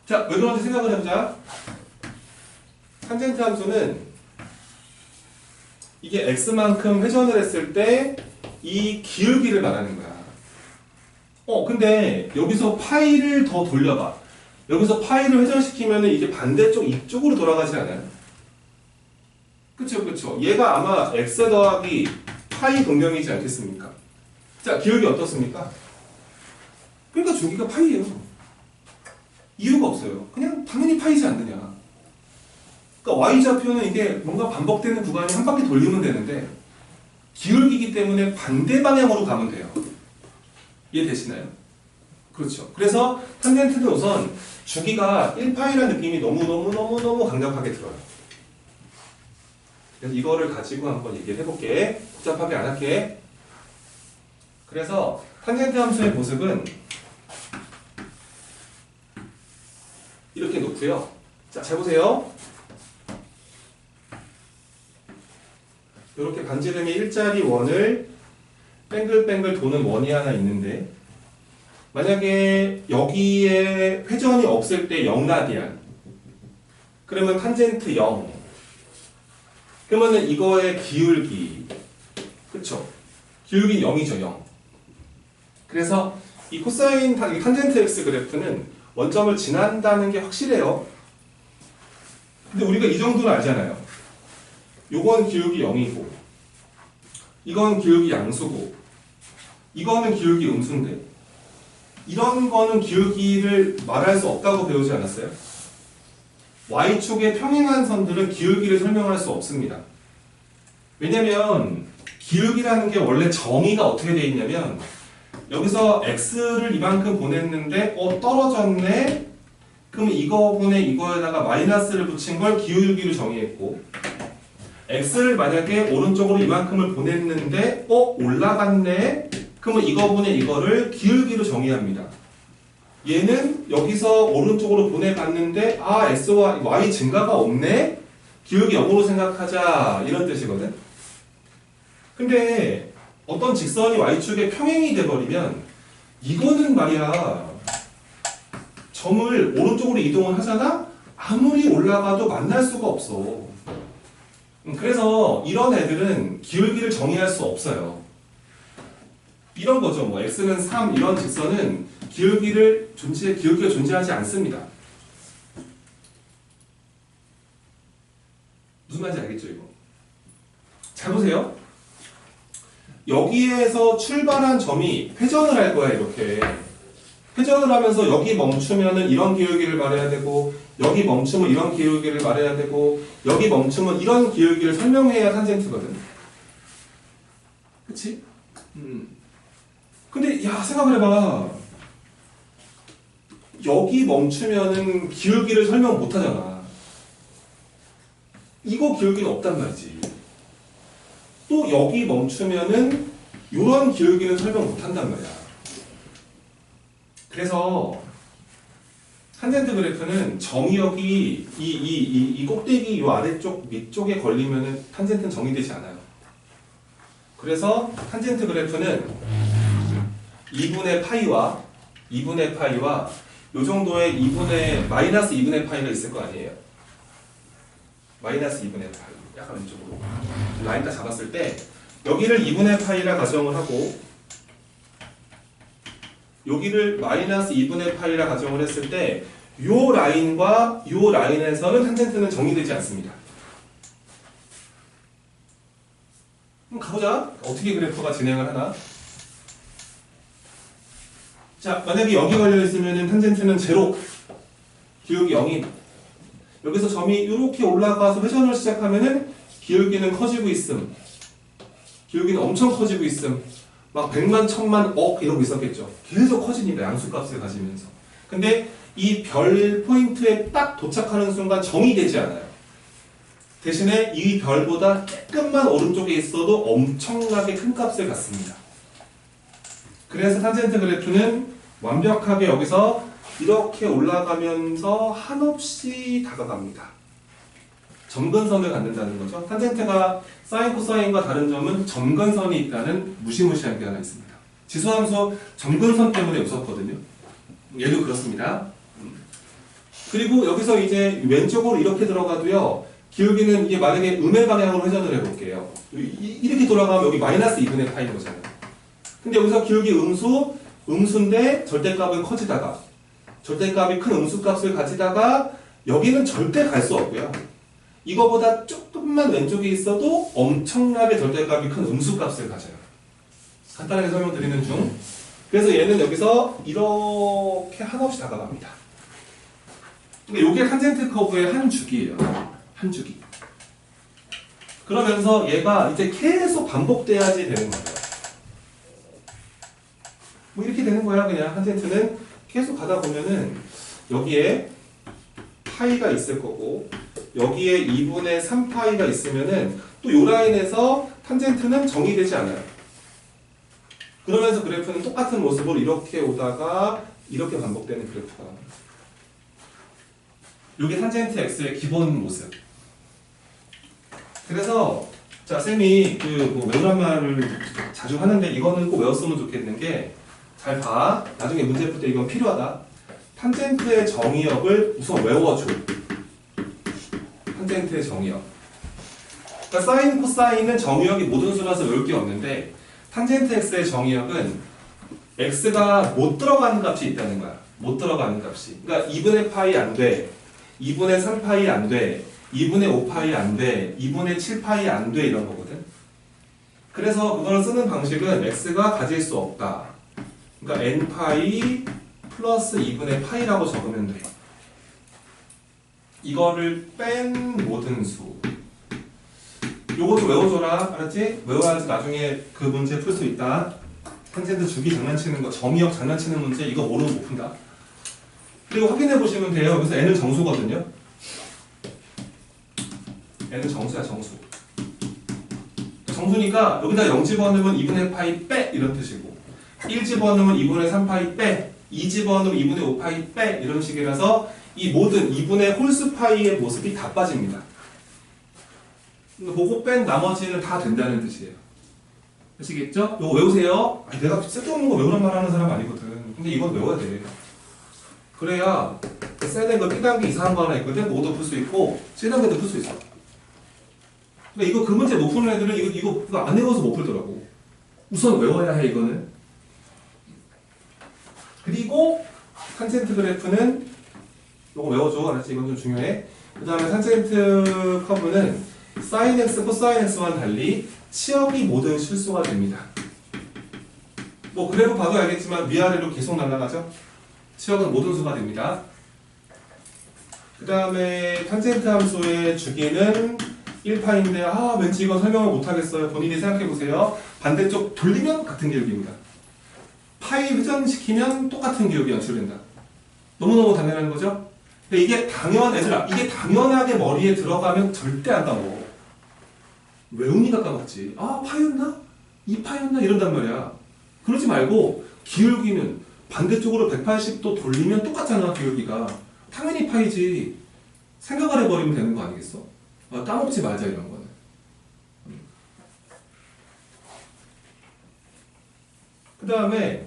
자, 왜 그런지 생각을 해보자. 탄젠트 함수는 이게 x만큼 회전을 했을 때 이 기울기를 말하는 거야. 근데 여기서 파이를 더 돌려봐. 여기서 파이를 회전시키면 이게 반대쪽 이쪽으로 돌아가지 않아요? 그쵸, 그쵸. 얘가 아마 x 더하기 파이 동경이지 않겠습니까? 자, 기울기 어떻습니까? 그러니까 주기가 파이예요. 이유가 없어요. 그냥 당연히 파이지 않느냐. 그러니까 y좌표는 이게 뭔가 반복되는 구간이 한 바퀴 돌리면 되는데 기울기이기 때문에 반대 방향으로 가면 돼요. 이해되시나요? 그렇죠. 그래서 탄젠트는 우선 주기가 1파이라는 느낌이 너무 강력하게 들어요. 그래서 이거를 가지고 한번 얘기를 해볼게. 복잡하게 안 할게. 그래서 탄젠트 함수의 모습은 이렇게 놓고요. 자, 잘 보세요. 이렇게 반지름이 일자리 원을 뱅글뱅글 도는 원이 하나 있는데 만약에 여기에 회전이 없을 때 0라디안 그러면 탄젠트 0 그러면은 이거의 기울기 그쵸? 기울기 0이죠 0 그래서 이 코사인 탄젠트 x 그래프는 원점을 지난다는 게 확실해요. 근데 우리가 이 정도는 알잖아요. 요건 기울기 0이고 이건 기울기 양수고 이거는 기울기 음수인데 이런 거는 기울기를 말할 수 없다고 배우지 않았어요? Y축의 평행한 선들은 기울기를 설명할 수 없습니다. 왜냐면 기울기라는 게 원래 정의가 어떻게 돼 있냐면 여기서 x를 이만큼 보냈는데 떨어졌네. 그럼 이거분의 이거에다가 마이너스를 붙인 걸 기울기로 정의했고 x를 만약에 오른쪽으로 이만큼을 보냈는데 올라갔네. 그러면 이거분의 이거를 기울기로 정의합니다. 얘는 여기서 오른쪽으로 보내봤는데 x와 y 증가가 없네. 기울기 0으로 생각하자 이런 뜻이거든. 근데 어떤 직선이 y축에 평행이 돼버리면 이거는 말이야 점을 오른쪽으로 이동을 하잖아? 아무리 올라가도 만날 수가 없어. 그래서 이런 애들은 기울기를 정의할 수 없어요. 이런 거죠. 뭐 x는 3 이런 직선은 기울기가 존재하지 않습니다. 무슨 말인지 알겠죠 이거? 잘 보세요. 여기에서 출발한 점이 회전을 할 거야 이렇게. 회전을 하면서 여기 멈추면은 이런 기울기를 말해야 되고 여기 멈추면 이런 기울기를 말해야 되고 여기 멈추면 이런 기울기를 설명해야 탄젠트거든. 그치? 근데 야 생각을 해봐. 여기 멈추면은 기울기를 설명 못하잖아. 이거 기울기는 없단 말이지. 또 여기 멈추면은 이런 기울기는 설명 못한단 말이야. 그래서 탄젠트 그래프는 정의역이 이 꼭대기 이 아래쪽 밑쪽에 걸리면은 탄젠트는 정의되지 않아요. 그래서 탄젠트 그래프는 2분의 파이와 요 정도의 마이너스 2분의 파이가 있을 거 아니에요. 마이너스 2분의 파이. 약간 왼쪽으로. 라인 딱 잡았을 때 여기를 2분의 파이라 가정을 하고 여기를 마이너스 2분의 파이라 가정을 했을 때 요 라인과 요 라인에서는 탄젠트는 정의되지 않습니다. 그럼 가보자. 어떻게 그래프가 진행을 하나? 자, 만약에 여기 걸려있으면 탄젠트는 0, 기울기 0인. 여기서 점이 이렇게 올라가서 회전을 시작하면은 기울기는 커지고 있음. 기울기는 엄청 커지고 있음. 막 100만, 1000만, 억 이러고 있었겠죠. 계속 커지니까 양수값을 가지면서. 근데 이 별 포인트에 딱 도착하는 순간 정의되지 않아요. 대신에 이 별보다 조금만 오른쪽에 있어도 엄청나게 큰 값을 갖습니다. 그래서 탄젠트 그래프는 완벽하게 여기서 이렇게 올라가면서 한없이 다가갑니다. 점근선을 갖는다는 거죠. 탄젠트가 사인 코사인과 다른 점은 점근선이 있다는 무시무시한 게 하나 있습니다. 지수함수 점근선 때문에 웃었거든요. 얘도 그렇습니다. 그리고 여기서 이제 왼쪽으로 이렇게 들어가도요. 기울기는 이게 만약에 음의 방향으로 회전을 해볼게요. 이렇게 돌아가면 여기 마이너스 2분의 파인 거잖아요. 근데 여기서 기울기 음수인데 절대값은 커지다가 절대값이 큰 음수값을 가지다가 여기는 절대 갈 수 없고요. 이거보다 조금만 왼쪽에 있어도 엄청나게 절대값이 큰 음수값을 가져요. 간단하게 설명드리는 중. 그래서 얘는 여기서 이렇게 한없이 다가갑니다. 그러니까 이게 탄젠트 커브의 한 주기예요. 한 주기. 그러면서 얘가 이제 계속 반복돼야지 되는 거예요. 뭐 이렇게 되는 거야. 그냥 탄젠트는 계속 가다 보면은 여기에 파이가 있을 거고 여기에 2분의 3파이가 있으면은 또 요 라인에서 탄젠트는 정의되지 않아요. 그러면서 그래프는 똑같은 모습으로 이렇게 오다가 이렇게 반복되는 그래프가 나옵니다. 요게 탄젠트 x의 기본 모습. 그래서 자 쌤이 뭐 외우란 말을 자주 하는데 이거는 꼭 외웠으면 좋겠는 게 잘 봐. 나중에 문제 풀 때 이건 필요하다. 탄젠트의 정의역을 우선 외워줘. 탄젠트의 정의역. 그러니까 사인, 코사인은 정의역이 모든 수라서 외울 게 없는데 탄젠트 x의 정의역은 x가 못 들어가는 값이 있다는 거야. 못 들어가는 값이. 그러니까 2분의 파이 안 돼. 2분의 3파이 안 돼. 2분의 5파이 안 돼. 2분의 7파이 안 돼. 이런 거거든. 그래서 그걸 쓰는 방식은 x가 가질 수 없다. 그러니까 n파이 플러스 2분의 파이라고 적으면 돼. 이거를 뺀 모든 수. 요 요거 좀 외워줘라. 알았지? 외워야지 나중에 그 문제 풀 수 있다. 탄젠트 주기 장난치는 거, 점이역 장난치는 문제 이거 모르면 못 푼다. 그리고 확인해 보시면 돼요. 여기서 n은 정수거든요. n은 정수야, 정수. 정수니까 여기다 0 집어넣으면 2분의 파이 빼 이런 뜻이고 1 집어넣으면 2분의 3파이 빼 2 집어넣으면 2분의 5파이 빼 이런 식이라서 이 모든 2분의 홀수 파이의 모습이 다 빠집니다. 그거 뺀 나머지는 다 된다는 뜻이에요. 아시겠죠? 이거 외우세요. 아니, 내가 쓸데없는 거 외우란 말 하는 사람 아니거든. 근데 이건 외워야 돼. 그래야 쎄는 거 B단계 이상한 거 하나 있거든. 그것도 풀 수 있고 C단계도 풀 수 있어. 그러니까 이거 그 문제 못 푸는 애들은 이거 안 외워서 못 풀더라고. 우선 외워야 해 이거는. 그리고 탄젠트 그래프는 이거 외워줘. 알았지? 이건 좀 중요해. 그 다음에 탄젠트 커브는 사인 x, 코사인 x와는 달리 치역이 모든 실수가 됩니다. 뭐 그래프 봐도 알겠지만 위아래로 계속 날아가죠. 치역은 모든 수가 됩니다. 그 다음에 탄젠트 함수의 주기는 1파인데 왠지 이거 설명을 못하겠어요. 본인이 생각해보세요. 반대쪽 돌리면 같은 기울기입니다. 파이 회전시키면 똑같은 기울기 연출된다. 너무너무 당연한 거죠? 근데 이게 이게 당연하게 머리에 들어가면 절대 안 까먹어. 외우니까 까먹지. 파였나? 2파였나? 이런단 말이야. 그러지 말고 기울기는 반대쪽으로 180도 돌리면 똑같잖아, 기울기가. 당연히 파이지. 생각을 해버리면 되는 거 아니겠어? 까먹지 말자, 이런 거는. 그 다음에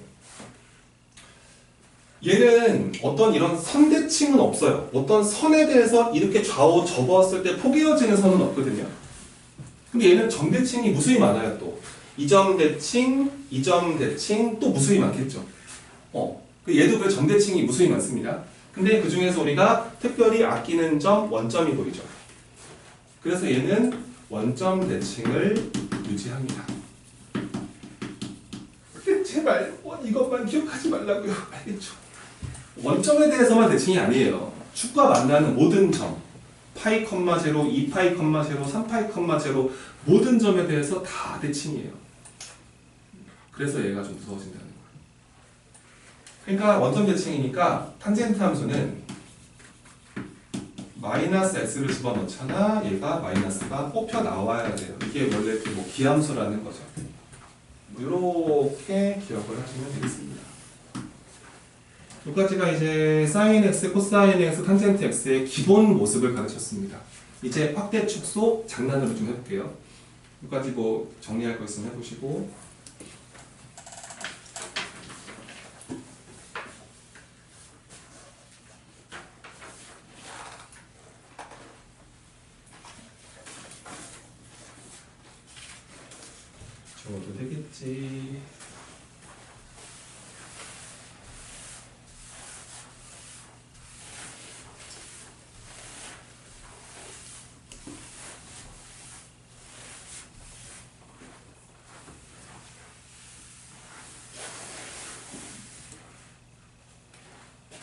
얘는 어떤 이런 선대칭은 없어요. 어떤 선에 대해서 이렇게 좌우 접었을 때 포개어지는 선은 없거든요. 근데 얘는 점대칭이 무수히 많아요, 또. 2점 대칭, 2점 대칭, 또 무수히 많겠죠. 얘도 그 점대칭이 무수히 많습니다. 근데 그 중에서 우리가 특별히 아끼는 점, 원점이 보이죠. 그래서 얘는 원점 대칭을 유지합니다. 근데 제발 이것만 기억하지 말라고요. 알겠죠? 원점에 대해서만 대칭이 아니에요. 축과 만나는 모든 점, 파이, 0, 2파이, 0, 3파이, 0 모든 점에 대해서 다 대칭이에요. 그래서 얘가 좀 무서워진다는 거예요. 그러니까 원점 대칭이니까 탄젠트 함수는 마이너스 x를 집어넣잖아. 얘가 마이너스가 뽑혀 나와야 돼요. 이게 원래 그 기함수라는 거죠. 이렇게 기억을 하시면 되겠습니다. 여기까지가 이제 sin x, 코사인 x, 탄젠트 x의 기본 모습을 가르쳤습니다. 이제 확대 축소 장난으로 좀 해볼게요. 여기까지 뭐 정리할 거 있으면 해보시고. 적어도 되겠지.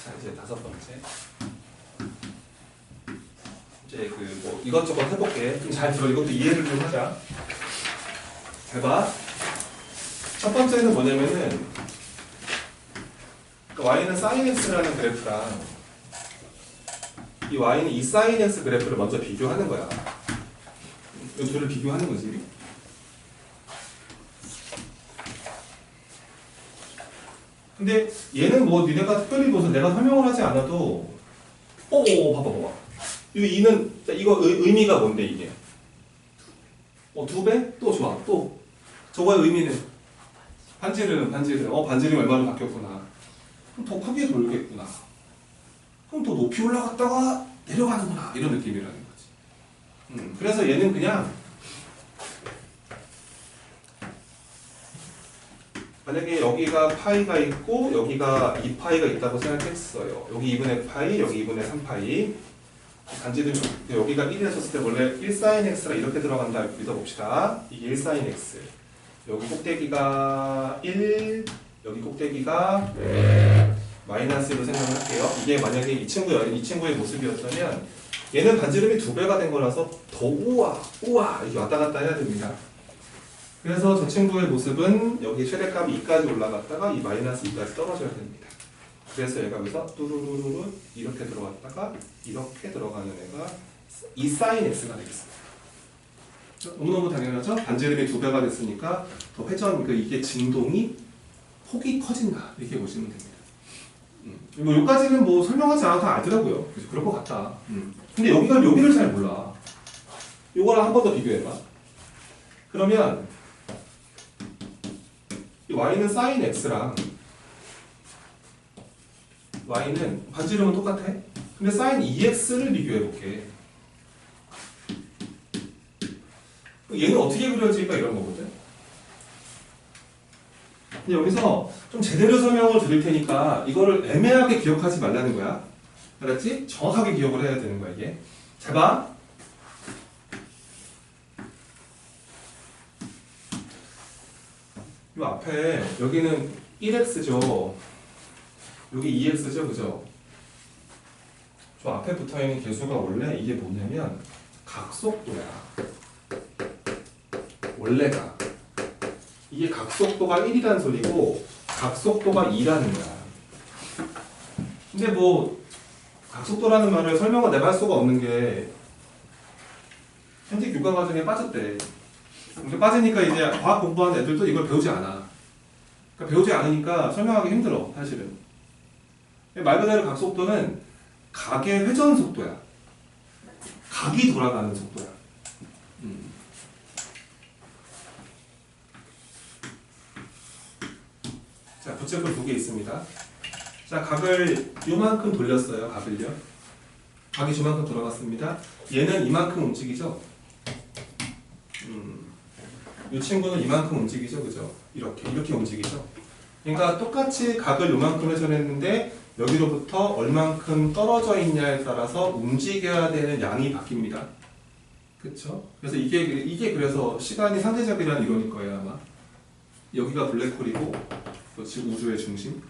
자, 이제 5번째. 이제 그 뭐 이것저것 해볼게. 좀 잘 들어. 이것도 이해를 좀 하자. 잘 봐. 첫 번째는 뭐냐면은 y는 sin x라는 그래프랑 이 y는 이 sin x 그래프를 먼저 비교하는 거야. 이 둘을 비교하는 거지. 근데 얘는 뭐 니네가 특별히 무슨 내가 설명을 하지 않아도 봐봐. 이 2는 이거 의미가 뭔데 이게? 2배? 또 좋아. 또 저거의 의미는 반지름 반지름이 얼마로 바뀌었구나. 그럼 더 크게 돌겠구나. 그럼 더 높이 올라갔다가 내려가는구나. 이런 느낌이라는 거지. 그래서 얘는 그냥 만약에 여기가 파이가 있고 여기가 2파이가 있다고 생각했어요. 여기 2분의 파이, 여기 2분의 3파이. 단지는 여기가 1이 했었을 때 원래 1sin x가 이렇게 들어간다 믿어봅시다. 이게 1sin x. 여기 꼭대기가 1, 여기 꼭대기가 마이너스로 생각을 할게요. 이게 만약에 이 친구의 모습이었다면 얘는 반지름이 2배가 된 거라서 더 우와 이렇게 왔다 갔다 해야 됩니다. 그래서 저 친구의 모습은 여기 최대값 2까지 올라갔다가 이 마이너스 2까지 떨어져야 됩니다. 그래서 얘가 여기서 뚜루루루루 이렇게 들어갔다가 이렇게 들어가는 애가 이 사인 x가 되겠습니다. 너무너무 당연하죠? 반지름이 2배가 됐으니까 더 회전, 이게 진동이 폭이 커진다 이렇게 보시면 됩니다. 뭐 여기까지는 뭐 설명하지 않아도 다 알더라고요. 그래서 그럴 것 같다. 근데 여기를 잘 몰라. 요거랑 한 번 더 비교해봐. 그러면 이 y는 sin x랑 y는 반지름은 똑같아. 근데 sin 2x를 비교해볼게. 얘는 어떻게 그려질까 이런 거거든. 근데 여기서 좀 제대로 설명을 드릴 테니까 이거를 애매하게 기억하지 말라는 거야. 알았지? 정확하게 기억을 해야 되는 거야 이게. 잘 봐. 이 앞에 여기는 1x죠. 여기 2x죠, 그죠? 저 앞에 붙어있는 개수가 원래 이게 뭐냐면 각속도야. 원래가 이게 각속도가 1이라는 소리고 각속도가 2라는 거야. 근데 뭐 각속도라는 말을 설명을 내가 할 수가 없는 게 현재 교과 과정에 빠졌대. 근데 빠지니까 이제 과학 공부하는 애들도 이걸 배우지 않아. 그러니까 배우지 않으니까 설명하기 힘들어, 사실은. 말 그대로 각속도는 각의 회전 속도야. 각이 돌아가는 속도야. 자, 부채꼴 2개 있습니다. 자, 각을 요만큼 돌렸어요. 각을요. 각이 요만큼 돌아갔습니다. 얘는 이만큼 움직이죠. 이 친구는 이만큼 움직이죠, 그죠? 이렇게 움직이죠. 그러니까 똑같이 각을 요만큼 회전했는데 여기로부터 얼만큼 떨어져 있냐에 따라서 움직여야 되는 양이 바뀝니다. 그렇죠? 그래서 이게 그래서 시간이 상대적이라는 이론일 거예요, 아마. 여기가 블랙홀이고 우주의 중심.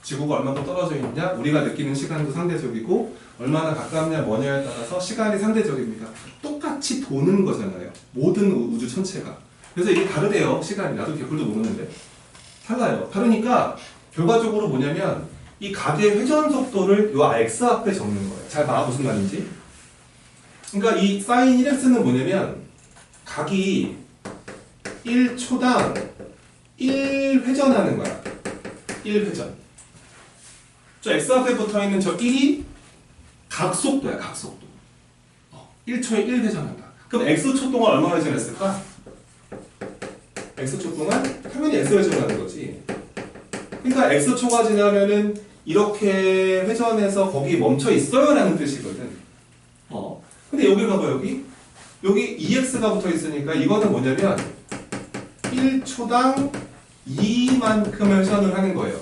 지구가 얼마큼 떨어져 있냐, 우리가 느끼는 시간도 상대적이고 얼마나 가깝냐 뭐냐에 따라서 시간이 상대적입니다. 똑같이 도는 거잖아요. 모든 우주 전체가. 그래서 이게 다르대요. 시간이. 나도 개뿔도 모르는데 달라요. 다르니까 결과적으로 뭐냐면 이 각의 회전 속도를 요 x 앞에 적는 거예요. 잘 봐, 무슨 말인지. 그러니까 이 sin 1x는 뭐냐면 각이 1초당 1회전하는 거야. 1회전. 저 x 앞에 붙어있는 저 1이 각속도야, 각속도. 1초에 1회전한다. 그럼 x초 동안 얼마 회전했을까? x초 동안 당연히 x회전하는 거지. 그러니까 x초가 지나면은 이렇게 회전해서 거기 멈춰 있어요 라는 뜻이거든. 근데 여기 봐봐, 여기 2x가 붙어 있으니까 이거는 뭐냐면 1초당 2만큼 회전을 하는 거예요.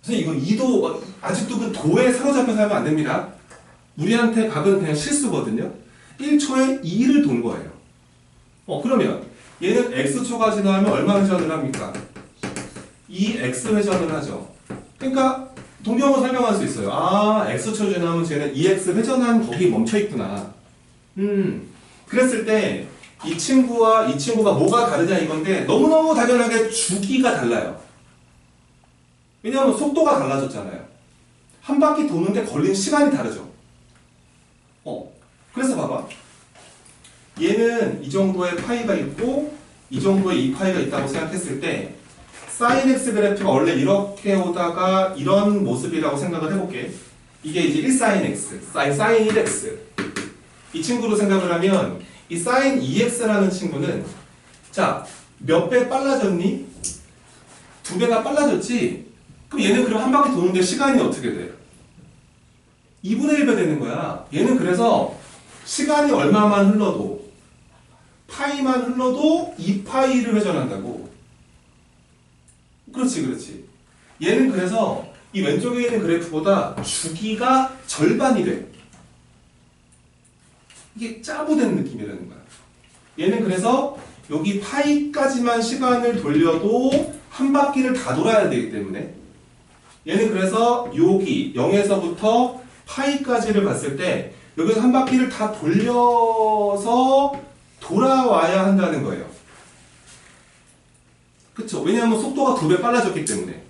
그래서 이거 2도 아직도 그 도에 사로잡혀 살면 안 됩니다. 우리한테 각은 그냥 실수거든요. 1초에 2를 돈 거예요. 그러면 얘는 x초가 지나면 얼마 회전을 합니까? 2x 회전을 하죠. 그러니까 동경으로 설명할 수 있어요. 아, x초 지나면 쟤는 2x 회전한 거기 멈춰 있구나. 그랬을 때 이 친구와 이 친구가 뭐가 다르냐 이건데 너무너무 당연하게 주기가 달라요. 왜냐하면 속도가 달라졌잖아요. 한 바퀴 도는데 걸린 시간이 다르죠. 그래서 봐봐. 얘는 이 정도의 파이가 있고 이 정도의 이 파이가 있다고 생각했을 때 sin x 그래프가 원래 이렇게 오다가 이런 모습이라고 생각을 해볼게. 이게 이제 1sin x, sin 1x. 이 친구로 생각을 하면 이 sin 2x라는 친구는 자, 몇 배 빨라졌니? 2배가 빨라졌지? 그럼 얘는 그럼 한 바퀴 도는데 시간이 어떻게 돼? 2분의 1배 되는 거야. 얘는 그래서 시간이 얼마만 흘러도 파이만 흘러도 2파이를 회전한다고. 그렇지. 얘는 그래서 이 왼쪽에 있는 그래프보다 주기가 절반이 돼. 이게 짜부된 느낌이라는 거야. 얘는 그래서 여기 파이까지만 시간을 돌려도 한 바퀴를 다 돌아야 되기 때문에 얘는 그래서 여기 0에서부터 파이까지를 봤을 때 여기서 한 바퀴를 다 돌려서 돌아와야 한다는 거예요. 그쵸? 왜냐하면 속도가 2배 빨라졌기 때문에.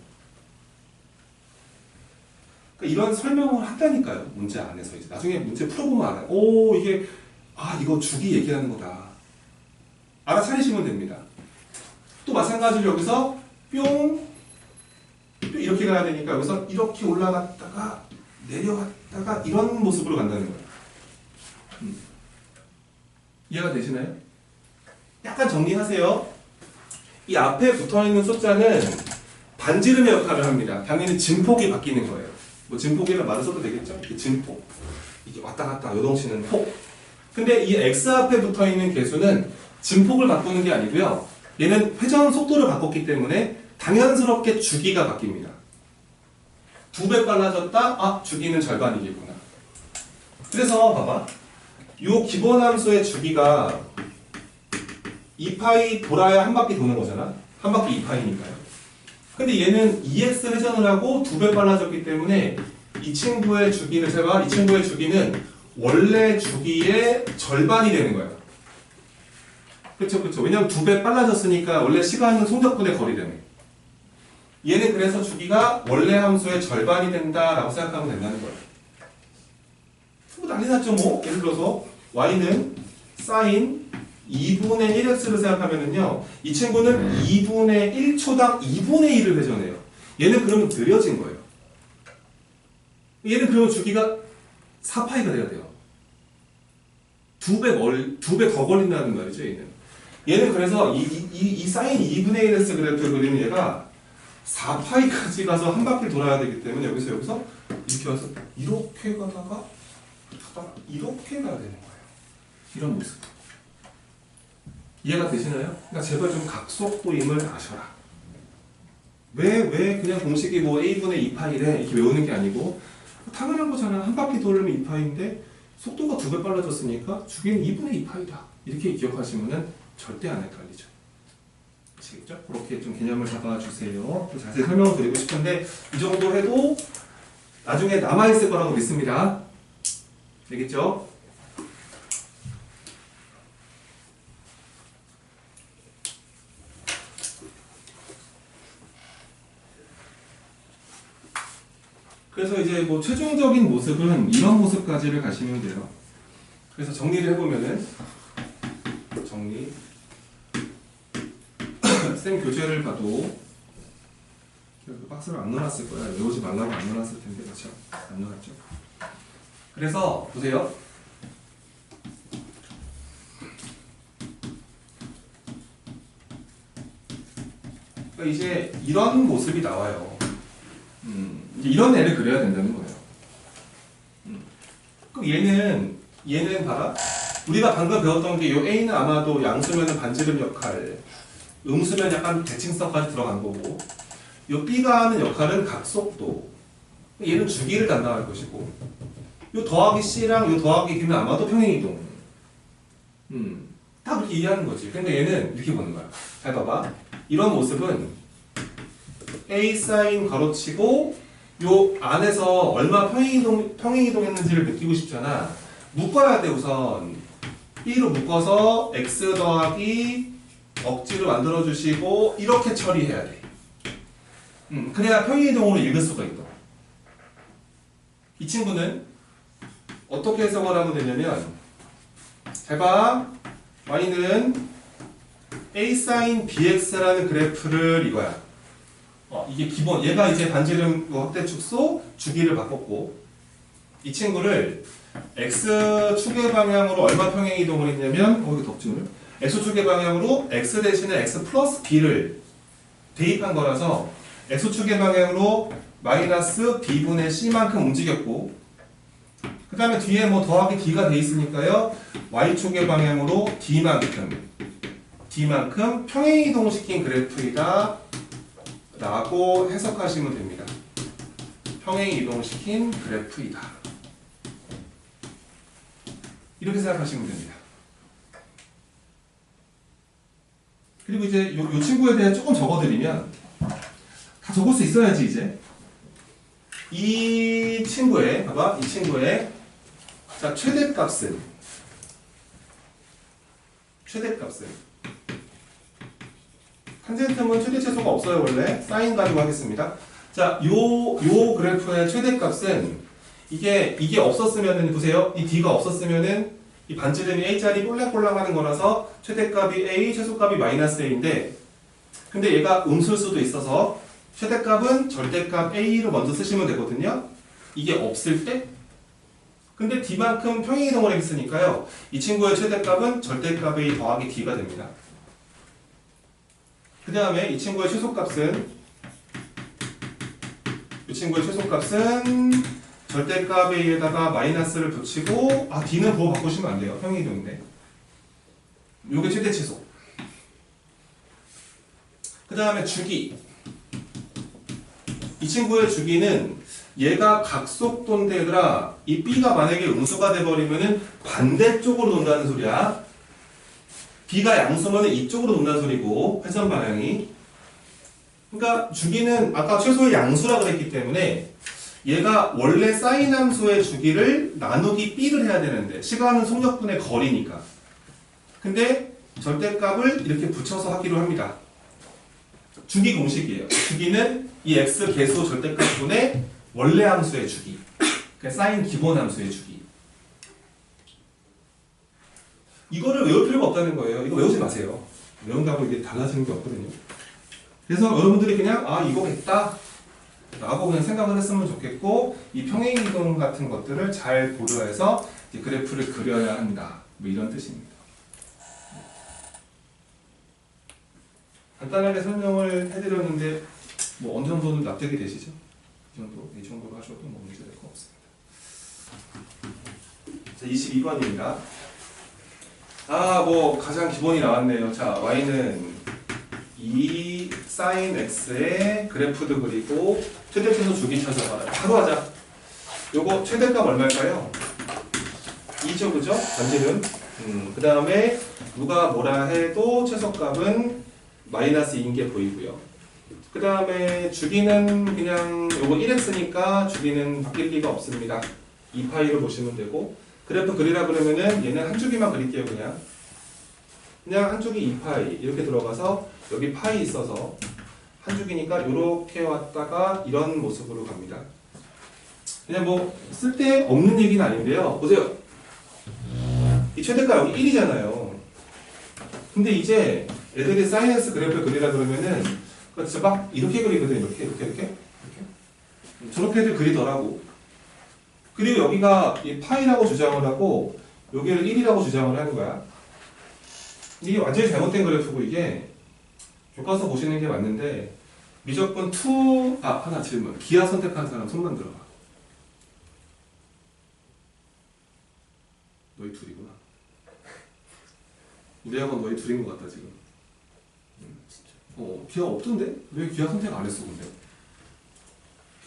그러니까 이런 설명을 한다니까요. 문제 안에서 이제 나중에 문제 풀어보면 알아요. 오, 이게 이거 주기 얘기하는 거다. 알아차리시면 됩니다. 또 마찬가지로 여기서 뿅 이렇게 가야 되니까 여기서 이렇게 올라갔다가 내려갔다가 이런 모습으로 간다는 거예요. 이해가 되시나요? 약간 정리하세요. 이 앞에 붙어있는 숫자는 반지름의 역할을 합니다. 당연히 진폭이 바뀌는 거예요. 뭐 진폭이라는 말을 써도 되겠죠? 이렇게 진폭. 이게 왔다 갔다 요동치는 폭. 근데 이 x 앞에 붙어있는 개수는 진폭을 바꾸는 게 아니고요. 얘는 회전 속도를 바꿨기 때문에 당연스럽게 주기가 바뀝니다. 2배 빨라졌다? 주기는 절반이겠구나. 그래서 봐봐. 요 기본함수의 주기가 2파이 돌아야 한 바퀴 도는 거잖아. 한 바퀴 2파이니까요. 근데 얘는 2x 회전을 하고 2배 빨라졌기 때문에 이 친구의 주기는 이 친구의 주기는 원래 주기의 절반이 되는 거예요. 그쵸. 왜냐면 2배 빨라졌으니까 원래 시간은 송적분의 거리 때문에. 얘는 그래서 주기가 원래 함수의 절반이 된다라고 생각하면 된다는 거예요. 뭐 난리 났죠 뭐. 예를 들어서 y는 sin 2분의 1x를 생각하면은요, 이 친구는 2분의 1초당 2분의 1을 회전해요. 얘는 그러면 느려진 거예요. 얘는 그러면 주기가 4파이가 돼야 돼요. 2배 더 걸린다는 말이죠, 얘는 그래서 이 사인 2분의 1x 그래프를 그리는 얘가 4파이까지 가서 한 바퀴 돌아야 되기 때문에 여기서 이렇게 와서 이렇게 가다가 이렇게 가야 되는 거예요. 이런 모습. 이해가 되시나요? 그러니까 제발 좀 각속도임을 아셔라. 왜 그냥 공식이 뭐 a분의 2파이래 이렇게 외우는 게 아니고 당연한 거잖아. 한 바퀴 돌리면 2파이인데 속도가 2배 빨라졌으니까 주기는 2분의 2파이다. 이렇게 기억하시면은 절대 안 헷갈리죠. 아시겠죠? 그렇게 좀 개념을 잡아주세요. 또 자세히 설명을 드리고 싶은데 이 정도 해도 나중에 남아있을 거라고 믿습니다. 알겠죠? 그래서 이제 뭐 최종적인 모습은 이런 모습까지를 가시면 돼요. 그래서 정리를 해보면은 정리 쌤 교재를 봐도 박스를 안 넣어놨을 거야. 외우지 말라고 안 넣어놨을 텐데 그렇죠? 안 넣어놨죠? 그래서 보세요. 그러니까 이제 이런 모습이 나와요. 이제 이런 애를 그려야 된다는 거예요. 그럼 얘는 봐라. 우리가 방금 배웠던 게 이 A는 아마도 양수면은 반지름 역할, 음수면 약간 대칭성까지 들어간 거고, 이 B가 하는 역할은 각속도. 얘는 주기를 담당할 것이고, 이 더하기 C랑 이 더하기 B는 아마도 평행이동. 다 그렇게 이해하는 거지. 근데 얘는 이렇게 보는 거야. 잘 봐봐. 이런 모습은 A 사인 가로치고 요 안에서 얼마 평행이동했는지를 느끼고 싶잖아. 묶어야 돼 우선. B로 묶어서 X 더하기 억지로 만들어주시고 이렇게 처리해야 돼. 그래야 평행이동으로 읽을 수가 있다. 이 친구는 어떻게 해석을 하면 되냐면 잘 봐. y는 A sin bx라는 그래프를 이거야. 이게 기본. 얘가 이제 반지름 확대 축소 주기를 바꿨고 이 친구를 x축의 방향으로 얼마 평행 이동을 했냐면 이거 덥지 오늘? x축의 방향으로 x 대신에 x 플러스 b를 대입한 거라서 x축의 방향으로 마이너스 b분의 c만큼 움직였고 그 다음에 뒤에 뭐 더하기 d가 돼 있으니까요 y축의 방향으로 d만큼 평행 이동시킨 그래프이다 라고 해석하시면 됩니다. 평행 이동시킨 그래프이다. 이렇게 생각하시면 됩니다. 그리고 이제 요 친구에 대해 조금 적어드리면 다 적을 수 있어야지 이제 이 친구의 봐봐 이 친구의 자 최대값은 탄젠트는 최대 최소가 없어요 원래. 사인 가지고 하겠습니다. 자, 요 그래프의 최대값은 이게 없었으면은 보세요. 이 D가 없었으면은 이 반지름이 A짜리 꼴랑꼴랑 하는 거라서 최대값이 A, 최소값이 마이너스 A인데 근데 얘가 음수일 수도 있어서 최대값은 절대값 A로 먼저 쓰시면 되거든요. 이게 없을 때 근데 D만큼 평행이동을 했으니까요. 이 친구의 최대값은 절대값 A 더하기 D가 됩니다. 그 다음에 이 친구의 최소값은 절대값 A에다가 마이너스를 붙이고 D는 그거 바꾸시면 안 돼요. 평행이동인데 요게 최대 최소. 그 다음에 주기 이 친구의 주기는 얘가 각속도인데 얘들아 이 B가 만약에 음수가 돼버리면은 반대쪽으로 돈다는 소리야. B가 양수면은 이쪽으로 돈다는 소리고 회전 방향이 그러니까 주기는 아까 최소의 양수라 그랬기 때문에 얘가 원래 사인 함수의 주기를 나누기 B를 해야 되는데 시간은 속력분의 거리니까 근데 절대값을 이렇게 붙여서 하기로 합니다. 주기 공식이에요. 주기는 이 x 개수 절대값분의 원래 함수의 주기 그러니까 사인 기본 함수의 주기 이거를 외울 필요가 없다는 거예요. 이거 외우지 마세요. 외운다고 이게 달라지는 게 없거든요. 그래서 여러분들이 그냥 이거겠다 라고 그냥 생각을 했으면 좋겠고 이 평행이동 같은 것들을 잘 고려해서 이제 그래프를 그려야 한다 뭐 이런 뜻입니다. 간단하게 설명을 해드렸는데 뭐 어느 정도는 납득이 되시죠? 이 정도로 하셔도 뭐 문제될 거 없습니다. 자, 22번입니다. 뭐 가장 기본이 나왔네요. 자, y는 2 sin x의 그래프도 그리고 최대 최소 주기 찾아봐라. 바로 하자. 요거 최대값 얼마일까요? 2죠, 그죠? 반지름. 그 다음에 누가 뭐라 해도 최소값은 마이너스 2인 게 보이고요. 그 다음에 주기는 그냥 요거 1x니까 주기는 바뀔 리가 없습니다. 2파이로 보시면 되고 그래프 그리라 그러면은 얘는 한 주기만 그릴게요. 그냥 한 주기 2파이 이렇게 들어가서 여기 파이 있어서 한 주기니까 이렇게 왔다가 이런 모습으로 갑니다. 그냥 뭐 쓸데없는 얘기는 아닌데요. 보세요. 이 최대가 여기 1이잖아요. 근데 이제 애들이 사이언스 그래프 그리라 그러면은 진짜 막 이렇게 그리거든. 이렇게 저렇게들 그리더라고. 그리고 여기가 이 파이라고 주장을 하고 여기를 1이라고 주장을 하는 거야. 이게 완전히 잘못된 그래프고 이게 교과서 보시는 게 맞는데 미적분 2 하나 질문. 기하 선택한 사람 손만 들어봐. 너희 둘이구나. 우리 학원 너희 둘인 것 같다 지금. 진짜. 기하 없던데? 왜 기하 선택 안 했어 근데?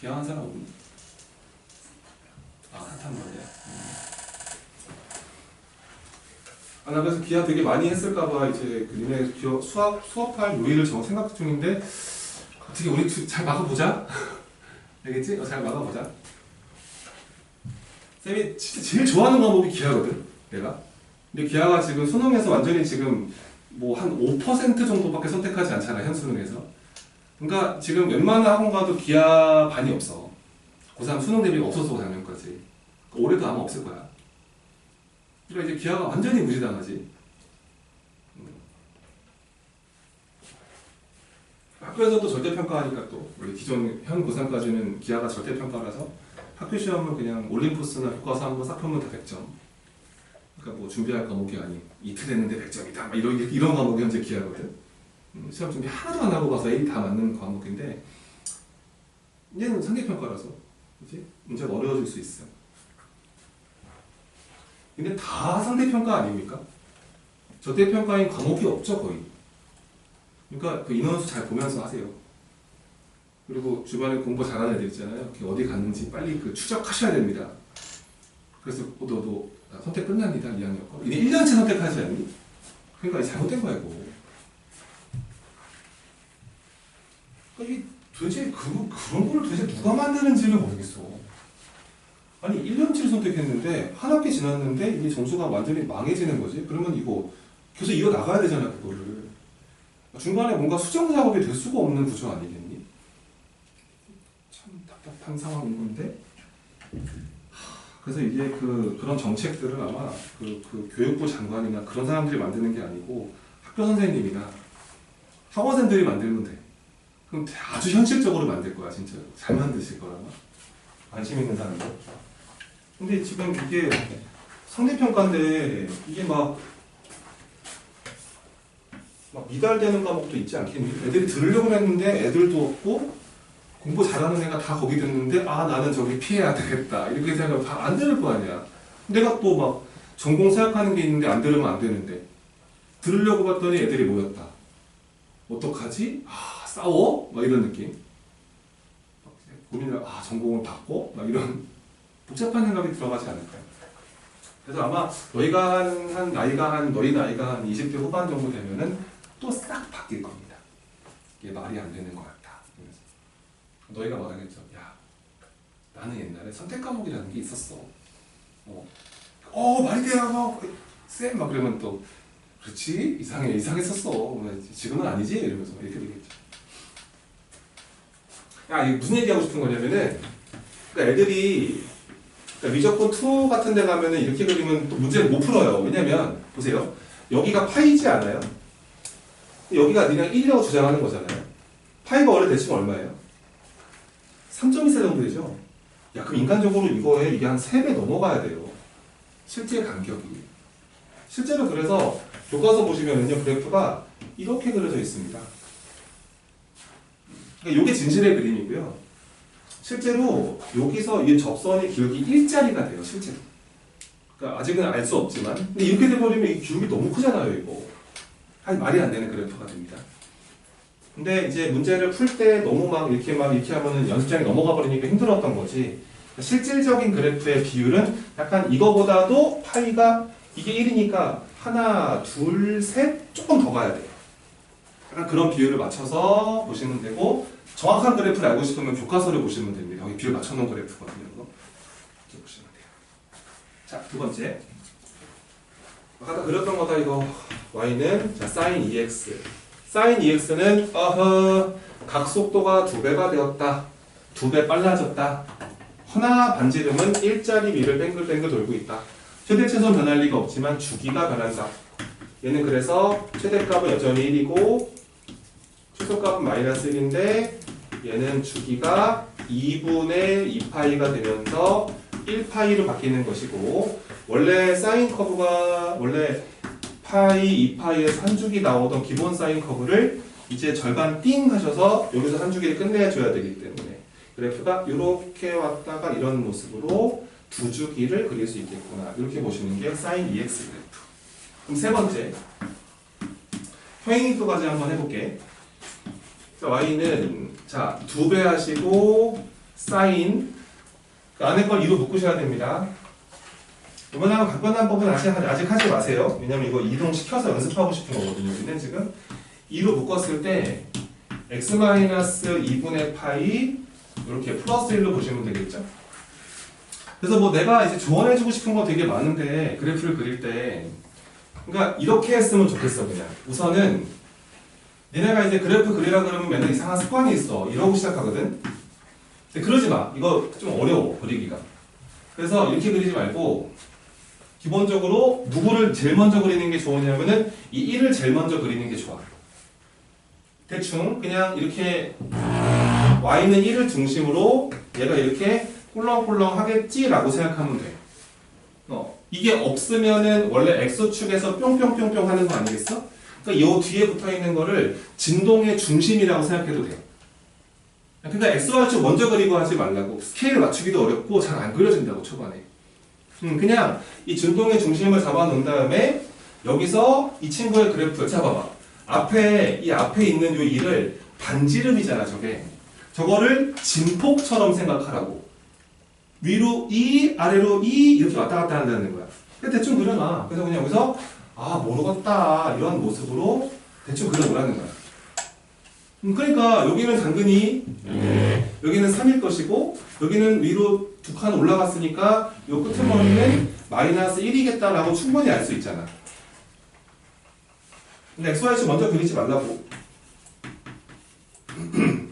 기하 한 사람 없니? 한탄 말이야. 나 그래서 기하 되게 많이 했을까봐 이제 니네 수업할 요일을 생각 중인데 어떻게 우리 잘 막아보자. 알겠지? 잘 막아보자. 쌤이 진짜 제일 좋아하는 과목이 기하거든. 내가. 근데 기하가 지금 수능에서 완전히 지금 뭐 한 5% 정도밖에 선택하지 않잖아 현 수능에서. 그러니까 지금 웬만한 학원 가도 기하 반이 없어. 고3 수능 대비가 없었어 작년까지. 올해도 아마 없을 거야. 그러니까 이제 기하가 완전히 무시당하지. 학교에서도 절대평가하니까 또 우리 기존 현 고3까지는 기하가 절대평가라서 학교 시험은 그냥 올림푸스나 교과서 한번 싹 펴면 다 100점. 그러니까 뭐 준비할 과목이 아닌 이틀 했는데 100점이다 막 이런 과목이 현재 기하거든. 시험 준비 하나도 안 하고 봐서 A 다 맞는 과목인데 얘는 상대평가라서 그치? 문제가 어려워질 수 있어. 근데 다 상대평가 아닙니까? 절대평가인 과목이 없죠 거의. 그러니까 그 인원수 잘 보면서 하세요. 그리고 주변에 공부 잘하는 애들 있잖아요. 어디 갔는지 빨리 그 추적하셔야 됩니다. 그래서 너도 선택 끝납니다 2학년 거. 이제 1년치 선택하지 않니? 그러니까 잘못된 거야 이거. 이 도대체 그런 걸 도대체 누가 만드는지를 모르겠어. 아니 1년치를 선택했는데 한 학기 지났는데 이게 점수가 완전히 망해지는 거지. 그러면 이거 계속 이어 나가야 되잖아 그거를. 중간에 뭔가 수정 작업이 될 수가 없는 구조 아니겠니? 참 답답한 상황인 건데. 그래서 이게 그런 정책들은 아마 그 교육부 장관이나 그런 사람들이 만드는 게 아니고 학교 선생님이나 학원생들이 만들면 돼. 그럼 아주 현실적으로 만들 거야 진짜. 잘 만드실 거라. 관심 있는 사람들. 근데 지금 이게 상대평가인데 이게 막 미달되는 과목도 있지 않겠니? 애들이 들으려고 했는데 애들도 없고 공부 잘하는 애가 다 거기 듣는데 아 나는 저기 피해야 되겠다 이렇게 생각하면 다 안 들을 거 아니야. 내가 또 막 전공 생각하는 게 있는데 안 들으면 안 되는데 들으려고 봤더니 애들이 모였다. 어떡하지? 아 싸워? 막 이런 느낌. 고민을 전공을 바꿔? 막 이런 복잡한 생각이 들어가지 않을까요? 그래서 아마 너희가 너희 나이가 한 20대 후반 정도 되면은 또 싹 바뀔 겁니다. 이게 말이 안 되는 것 같다. 그래서 너희가 말하겠죠. 야, 나는 옛날에 선택 과목이라는 게 있었어. 말이 돼, 쌤, 막 그러면 또 그렇지 이상했었어. 지금은 아니지 이러면서 이렇게 되겠죠. 야, 이게 무슨 얘기하고 싶은 거냐면은, 그러니까 애들이 미적분 2 같은 데 가면은 이렇게 그리면 또 문제를 못 풀어요. 왜냐면 보세요. 여기가 파이지 않아요? 여기가 그냥 1이라고 주장하는 거잖아요. 파이가 원래 대충 얼마예요? 3.24 정도 되죠? 야, 그럼 인간적으로 이게 한 3배 넘어가야 돼요. 실제 간격이. 실제로 그래서 교과서 보시면은요, 그래프가 이렇게 그려져 있습니다. 그러니까 이게 진실의 그림이고요. 실제로 여기서 이 접선의 기울기 1짜리가 돼요, 실제로. 그러니까 아직은 알 수 없지만. 근데 이렇게 돼버리면 이 기울기 너무 크잖아요, 이거. 말이 안 되는 그래프가 됩니다. 근데 이제 문제를 풀 때 너무 이렇게 하면은 연습장에 넘어가 버리니까 힘들었던 거지. 실질적인 그래프의 비율은 약간 이거보다도 파이가 이게 1이니까 하나, 둘, 셋 조금 더 가야 돼요. 약간 그런 비율을 맞춰서 보시면 되고 정확한 그래프를 알고 싶으면 교과서를 보시면 됩니다. 여기 비율 맞춰놓은 그래프거든요. 이렇게 보시면 돼요. 자, 두 번째. 아까 그렸던 거다 이거. y는 자 sin 2x. sin 2x는 각속도가 2배가 되었다. 2배 빨라졌다. 허나 반지름은 1짜리 위를 뱅글뱅글 돌고 있다. 최대 최소 변할 리가 없지만 주기가 변한다. 얘는 그래서 최대값은 여전히 1이고 최소값은 마이너스 1인데 얘는 주기가 2분의 2파이가 되면서 1파이로 바뀌는 것이고 원래 사인 커브가 원래 파이, 2파이에서 한 주기 나오던 기본 사인 커브를 이제 절반 띵 하셔서 여기서 한 주기를 끝내줘야 되기 때문에 그래프가 이렇게 왔다가 이런 모습으로 두 주기를 그릴 수 있겠구나. 이렇게 보시는 게 사인 2x 그래프. 그럼 세 번째 평행이도까지 한번 해볼게. 자, y는 자 2배 하시고 사인 그 안에 걸 2로 묶으셔야 됩니다. 이번에 간단한 법은 아직 하지 마세요. 왜냐면 이거 이동시켜서 연습하고 싶은 거거든요. 우리는 지금 2로 묶었을 때 x-2분의 파이 이렇게 플러스 1로 보시면 되겠죠. 그래서 뭐 내가 이제 조언해주고 싶은 거 되게 많은데 그래프를 그릴 때 그러니까 이렇게 했으면 좋겠어. 그냥 우선은 니네가 이제 그래프 그리라 그러면 맨날 이상한 습관이 있어. 이러고 시작하거든. 근데 그러지 마. 이거 좀 어려워 그리기가. 그래서 이렇게 그리지 말고 기본적으로 누구를 제일 먼저 그리는 게 좋으냐면은 이 1을 제일 먼저 그리는 게 좋아. 대충 그냥 이렇게 y는 1을 중심으로 얘가 이렇게 꿀렁꿀렁 하겠지라고 생각하면 돼. 이게 없으면은 원래 x축에서 뿅뿅뿅뿅 하는 거 아니겠어? 그러니까 이 뒤에 붙어 있는 거를 진동의 중심이라고 생각해도 돼요. 그러니까 xy축 먼저 그리고 하지 말라고. 스케일 맞추기도 어렵고 잘 안 그려진다고 초반에. 그냥 이 진동의 중심을 잡아 놓은 다음에 여기서 이 친구의 그래프 잡아봐. 앞에 있는 요 1을 반지름이잖아 저게. 저거를 진폭처럼 생각하라고. 위로 2, 아래로 2 이렇게 왔다 갔다 한다는 거야. 대충 그려놔. 그래서 그냥 여기서 모르겠다 이런 모습으로 대충 그려놓으라는 거야. 그러니까 여기는 당근이 여기는 3일 것이고 여기는 위로 두 칸 올라갔으니까 이 끄트머리는 마이너스 1이겠다라고 충분히 알 수 있잖아. 근데 XY축 먼저 그리지 말라고.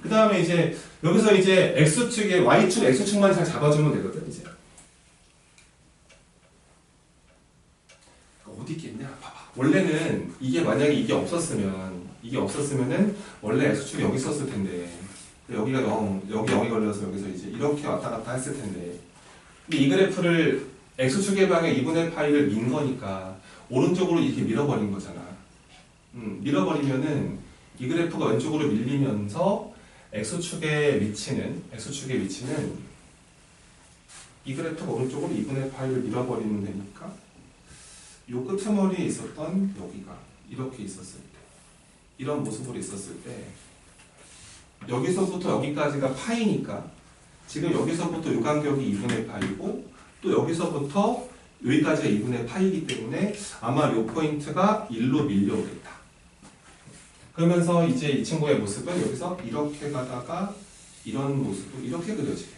그 다음에 이제 여기서 이제 X축에 Y축, X축만 잘 잡아주면 되거든 이제. 어디 있겠냐? 봐봐. 원래는 이게 만약에 이게 없었으면은 원래 X축이 여기 있었을 텐데 여기가 0, 여기 0이 걸려서 여기서 이제 이렇게 왔다 갔다 했을 텐데 근데 이 그래프를 X축의 방에 2분의 파이를 민 거니까 오른쪽으로 이렇게 밀어버린 거잖아. 밀어버리면은 이 그래프가 왼쪽으로 밀리면서 X축의 위치는 이 그래프가 오른쪽으로 2분의 파이를 밀어버리면 되니까 요 끄트머리에 있었던 여기가 이렇게 있었을 때 이런 모습으로 있었을 때 여기서부터 여기까지가 파이니까 지금 여기서부터 요 간격이 2분의 파이고 또 여기서부터 여기까지가 2분의 파이이기 때문에 아마 요 포인트가 1로 밀려오겠다. 그러면서 이제 이 친구의 모습은 여기서 이렇게 가다가 이런 모습으로 이렇게 그려지겠네.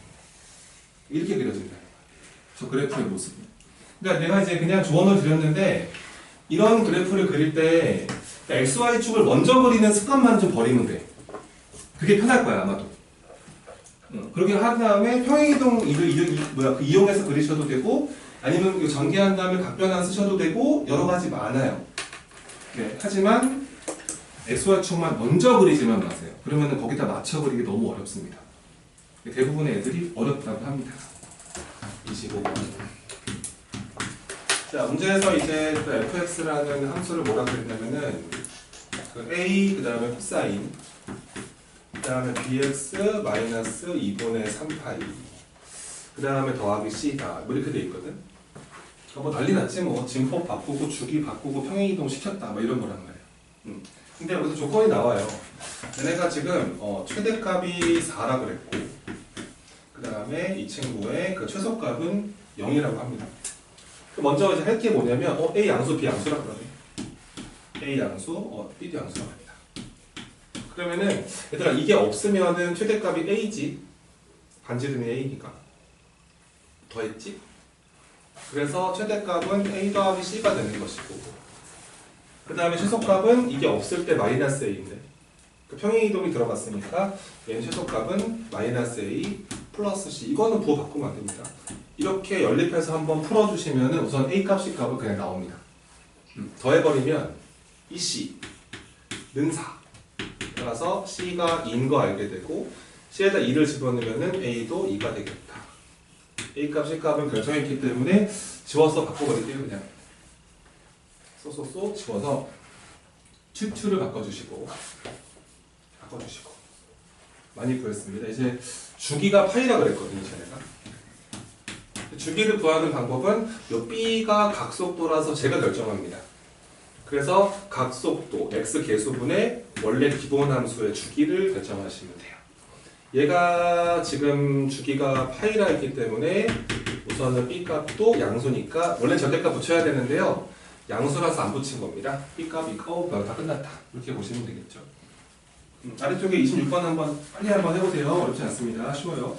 이렇게 그려진다. 저 그래프의 모습은. 그러니까 내가 이제 그냥 조언을 드렸는데 이런 그래프를 그릴 때 XY축을 먼저 그리는 습관만 좀 버리면 돼. 그게 편할 거야 아마도. 그렇게 한 다음에 평행이동 이용해서 그리셔도 되고 아니면 이거 전개한 다음에 각변환 쓰셔도 되고 여러 가지 많아요. 네, 하지만 XY축만 먼저 그리지만 마세요. 그러면 거기다 맞춰 그리기 너무 어렵습니다. 대부분의 애들이 어렵다고 합니다. 25번. 자, 문제에서 이제 그 fx라는 함수를 뭐라 그랬냐면은 그 a 그 다음에 코사인 그 다음에 bx 마이너스 2분의 3파이 그 다음에 더하기 c다 뭐 이렇게 돼 있거든. 뭐 난리 났지 뭐 진법 바꾸고 주기 바꾸고 평행이동 시켰다 뭐 이런 거란 말이야. 근데 여기서 조건이 나와요. 얘네가 지금 최대값이 4라 그랬고 그 다음에 이 친구의 그 최소값은 0이라고 합니다. 먼저 이제 할 게 뭐냐면 A 양수, B 양수라 그러네. A 양수, B도 양수라고 합니다. 그러면은 얘들아 이게 없으면은 최대값이 A지. 반지름이 A니까. 더했지? 그래서 최대값은 A 더하기 C가 되는 것이고 그 다음에 최소값은 이게 없을 때 마이너스 A인데 그 평행이동이 들어갔으니까 얘는 최소값은 마이너스 A 플러스 C 이거는 부호 바꾸면 안 됩니다. 이렇게 연립해서 한번 풀어주시면 우선 A 값, C 값은 그냥 나옵니다. 더해버리면 2C는 4 따라서 C가 2인 거 알게 되고 C에다 2를 집어넣으면 A도 2가 되겠다. A 값, C 값은 결정했기 때문에 지워서 바꿔버릴게요. 그냥 쏘쏘쏘 지워서 튜튜를 바꿔주시고 많이 구했습니다. 이제 주기가 파이라 그랬거든요. 제가 주기를 구하는 방법은 요 B가 각속도라서 제가 결정합니다. 그래서 각속도 x 계수분의 원래 기본 함수의 주기를 결정하시면 돼요. 얘가 지금 주기가 파이라 했기 때문에 우선은 B 값도 양수니까 원래 절대값 붙여야 되는데요. 양수라서 안 붙인 겁니다. B 값 다 끝났다. 이렇게 보시면 되겠죠. 아래쪽에 26번 한번 빨리 한번 해보세요. 어렵지 않습니다. 쉬워요.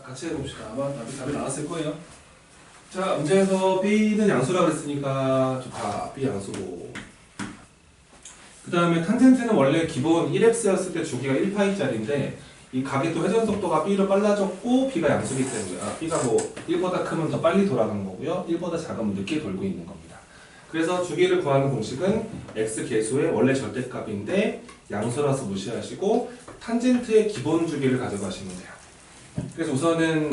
같이 해봅시다. 아마 답이 나왔을 거예요. 자, 문제에서 B는 양수라 그랬으니까 좋다. B 양수고. 그 다음에 탄젠트는 원래 기본 1x였을 때 주기가 1파이짜리인데 이 각의 또 회전 속도가 B로 빨라졌고 B가 양수기 때문에 B가 뭐 1보다 크면 더 빨리 돌아가는 거고요. 1보다 작으면 늦게 돌고 있는 겁니다. 그래서 주기를 구하는 공식은 x 계수의 원래 절대값인데 양수라서 무시하시고 탄젠트의 기본 주기를 가져가시면 돼요. 그래서 우선은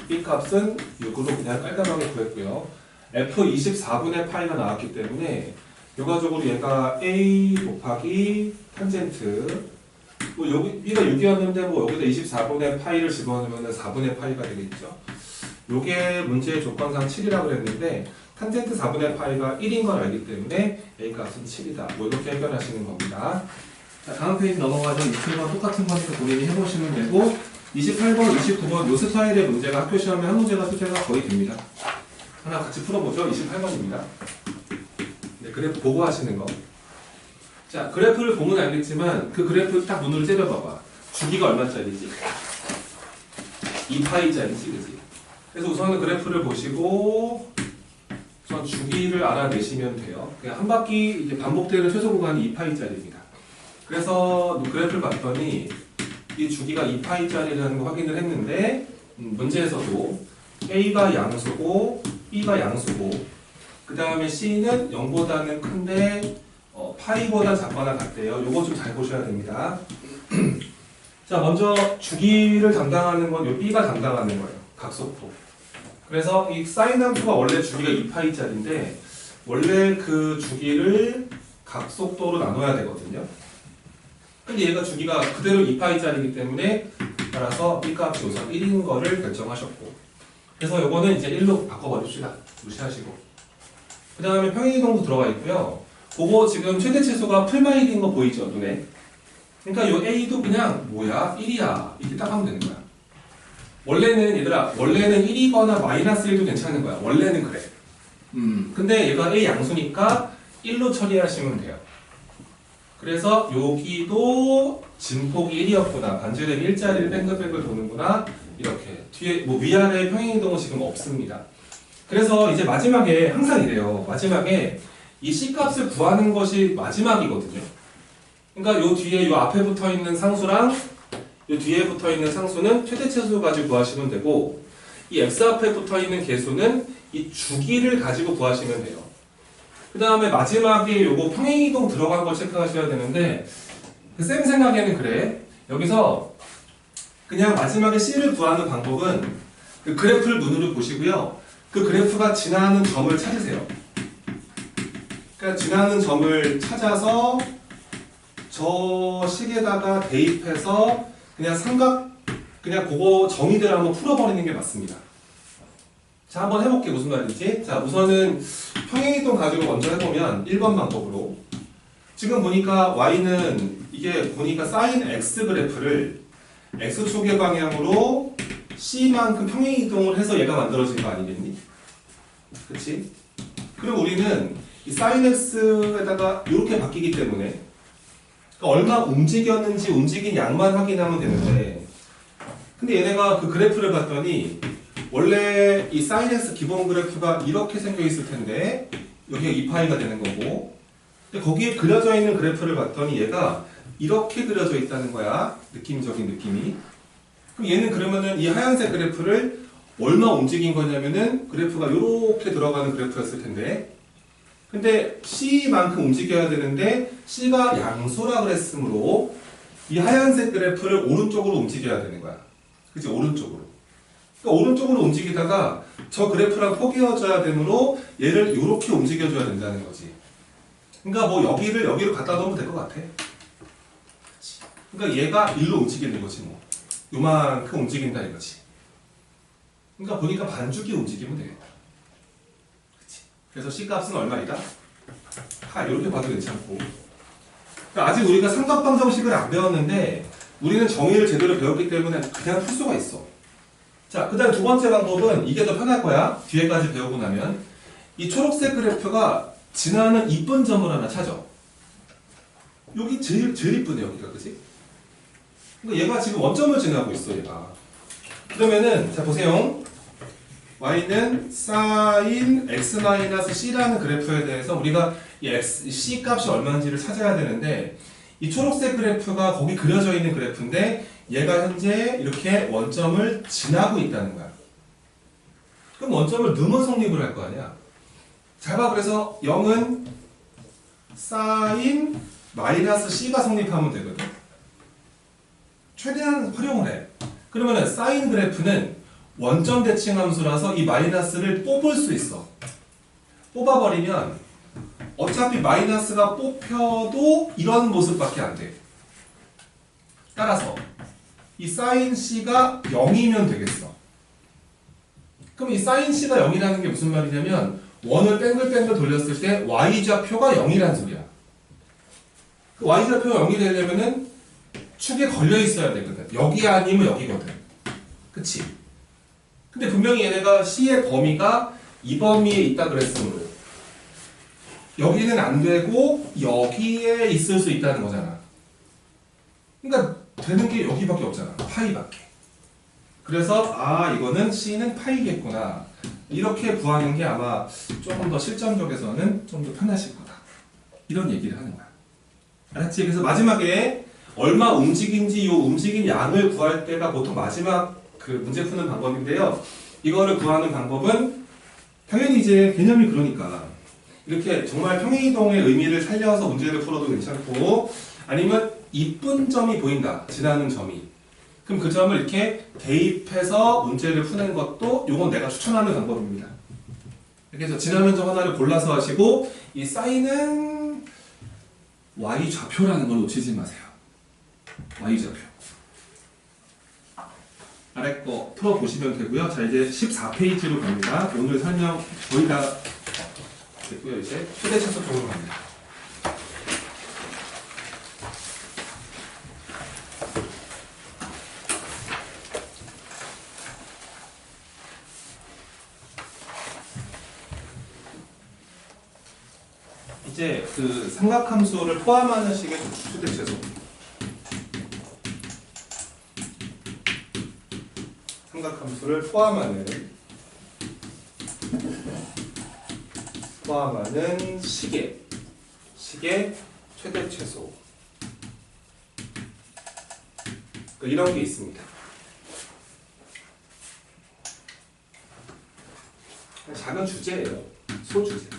B 값은 6으로 그냥 깔끔하게 구했고요. F24분의 파이가 나왔기 때문에 결과적으로 얘가 A 곱하기 탄젠트 뭐 여기 B가 6이었는데 뭐 여기다 24분의 파이를 집어넣으면 4분의 파이가 되겠죠. 요게 문제의 조건상 7이라고 그랬는데 탄젠트 4분의 파이가 1인 걸 알기 때문에 A 값은 7이다. 뭐 이렇게 해결하시는 겁니다. 자, 다음 페이지 넘어가서 27번 똑같은 거니까 본인이 해보시면 되고 28번, 29번 요 스타일의 문제가 학교 시험에 한 문제가 출제가 거의 됩니다. 하나 같이 풀어보죠. 28번입니다. 네, 그래프 보고 하시는 거. 자, 그래프를 보면 알겠지만 그 그래프 딱 눈으로 째려봐봐. 주기가 얼마짜리지? 2파이짜리지, 그지? 그래서 우선은 그래프를 보시고 우선 주기를 알아내시면 돼요. 그냥 한 바퀴 이제 반복되는 최소 구간이 2파이짜리입니다. 그래서 그래프를 봤더니 이 주기가 2파이짜리라는 거 확인을 했는데 문제에서도 A가 양수고 B가 양수고 그 다음에 C는 0보다는 큰데 파이보다 작거나 같대요. 요거 좀 잘 보셔야 됩니다. 자, 먼저 주기를 담당하는 건 요 B가 담당하는 거예요. 각속도. 그래서 이 사인 함수가 원래 주기가 2파이짜리인데 원래 그 주기를 각속도로 나눠야 되거든요. 근데 얘가 주기가 그대로 2파이짜리이기 때문에 따라서 B 값이 우선 1인 거를 결정하셨고 그래서 요거는 이제 1로 바꿔버립시다. 무시하시고 그 다음에 평행이동도 들어가 있고요. 그거 지금 최대 치수가 풀마일인 거 보이죠? 눈에? 그러니까 요 A도 그냥 뭐야? 1이야. 이렇게 딱 하면 되는 거야. 원래는 얘들아 원래는 1이거나 마이너스 1도 괜찮은 거야. 원래는 그래. 근데 얘가 A 양수니까 1로 처리하시면 돼요. 그래서 여기도 진폭이 1이었구나. 반지름이 1짜리를 뱅글뱅글 도는구나. 이렇게 뒤에 뭐 위아래 평행이동은 지금 없습니다. 그래서 이제 마지막에 항상 이래요. 마지막에 이 C값을 구하는 것이 마지막이거든요. 그러니까 요 뒤에 요 앞에 붙어 있는 상수랑 요 뒤에 붙어 있는 상수는 최대치수 가지고 구하시면 되고 이 X 앞에 붙어 있는 계수는 이 주기를 가지고 구하시면 돼요. 그 다음에 마지막에 요거 평행이동 들어간 걸 체크하셔야 되는데 쌤 생각에는 그래. 여기서 그냥 마지막에 C를 구하는 방법은 그 그래프를 눈으로 보시고요. 그 그래프가 지나는 점을 찾으세요. 그러니까 지나는 점을 찾아서 저 식에다가 대입해서 그냥 삼각 그냥 그거 정의대로 한번 풀어버리는 게 맞습니다. 자, 한번 해볼게. 무슨 말인지. 자, 우선은 평행이동 가지고 먼저 해보면 1번 방법으로 지금 보니까 y는 이게 보니까 sin x 그래프를 x축의 방향으로 c만큼 평행이동을 해서 얘가 만들어진 거 아니겠니? 그치? 그럼 우리는 이 sin x에다가 이렇게 바뀌기 때문에 그러니까 얼마 움직였는지 움직인 양만 확인하면 되는데 근데 얘네가 그 그래프를 봤더니 원래 이 sin x 기본 그래프가 이렇게 생겨 있을 텐데 여기가 2파이가 되는 거고 근데 거기에 그려져 있는 그래프를 봤더니 얘가 이렇게 그려져 있다는 거야. 느낌적인 느낌이. 그럼 얘는 그러면은 이 하얀색 그래프를 얼마 움직인 거냐면은 그래프가 이렇게 들어가는 그래프였을 텐데 근데 C만큼 움직여야 되는데 C가 양수라 그랬으므로 이 하얀색 그래프를 오른쪽으로 움직여야 되는 거야. 그치? 오른쪽으로. 그러니까 오른쪽으로 움직이다가 저 그래프랑 포개어져야 되므로 얘를 이렇게 움직여줘야 된다는 거지. 그러니까 뭐 여기로 갖다 놓으면 될 것 같아. 그러니까 얘가 일로 움직이는 거지 뭐. 요만큼 움직인다 이거지. 그러니까 보니까 반주기 움직이면 되겠다. 그치? 그래서 C값은 얼마이다? 이렇게 봐도 괜찮고. 그러니까 아직 우리가 삼각방정식을 안 배웠는데 우리는 정의를 제대로 배웠기 때문에 그냥 풀 수가 있어. 자, 그 다음 두 번째 방법은 이게 더 편할 거야. 뒤에까지 배우고 나면 이 초록색 그래프가 지나는 이쁜 점을 하나 찾아. 여기 제일 이쁘네 여기가. 그치? 그러니까 얘가 지금 원점을 지나고 있어 얘가. 그러면은 자 보세요. y는 sin x-c라는 그래프에 대해서 우리가 이 c 값이 얼마인지를 찾아야 되는데 이 초록색 그래프가 거기 그려져 있는 그래프인데 얘가 현재 이렇게 원점을 지나고 있다는 거야. 그럼 원점을 넣으면 성립을 할 거 아니야. 잘 봐. 그래서 0은 sin -c가 성립하면 되거든. 최대한 활용을 해. 그러면은 sin 그래프는 원점 대칭 함수라서 이 마이너스를 뽑을 수 있어. 뽑아버리면 어차피 마이너스가 뽑혀도 이런 모습밖에 안 돼. 따라서 이 sin c가 0이면 되겠어. 그럼 이 sin c가 0이라는 게 무슨 말이냐면 원을 뺑글뺑글 돌렸을 때 y좌표가 0이라는 소리야. 그 y좌표가 0이 되려면은 축에 걸려 있어야 되거든. 여기 아니면 여기거든. 그치? 근데 분명히 얘네가 C의 범위가 이 범위에 있다 그랬으므로 여기는 안 되고 여기에 있을 수 있다는 거잖아. 그러니까 되는 게 여기밖에 없잖아. 파이밖에. 그래서 아 이거는 C는 파이겠구나. 이렇게 구하는 게 아마 조금 더 실전적에서는 좀 더 편하실 거다. 이런 얘기를 하는 거야. 알았지? 그래서 마지막에 얼마 움직인지 이 움직인 양을 구할 때가 보통 마지막 그 문제 푸는 방법인데요. 이거를 구하는 방법은 당연히 이제 개념이 그러니까 이렇게 정말 평행이동의 의미를 살려서 문제를 풀어도 괜찮고 아니면 이쁜 점이 보인다. 지나는 점이. 그럼 그 점을 이렇게 대입해서 문제를 푸는 것도 이건 내가 추천하는 방법입니다. 이렇게 해서 지나는 점 하나를 골라서 하시고 이 사인은 y좌표라는 걸 놓치지 마세요. y좌표. 아래 거 풀어보시면 되고요. 자 이제 14페이지로 갑니다. 오늘 설명 거의 다 됐고요. 이제 최대차수 쪽으로 갑니다. 이제 그 삼각함수를 포함하는 식의 최대차수. 삼각함수를 포함하는 식의 최대 최소 이런 게 있습니다. 작은 주제예요. 소주제.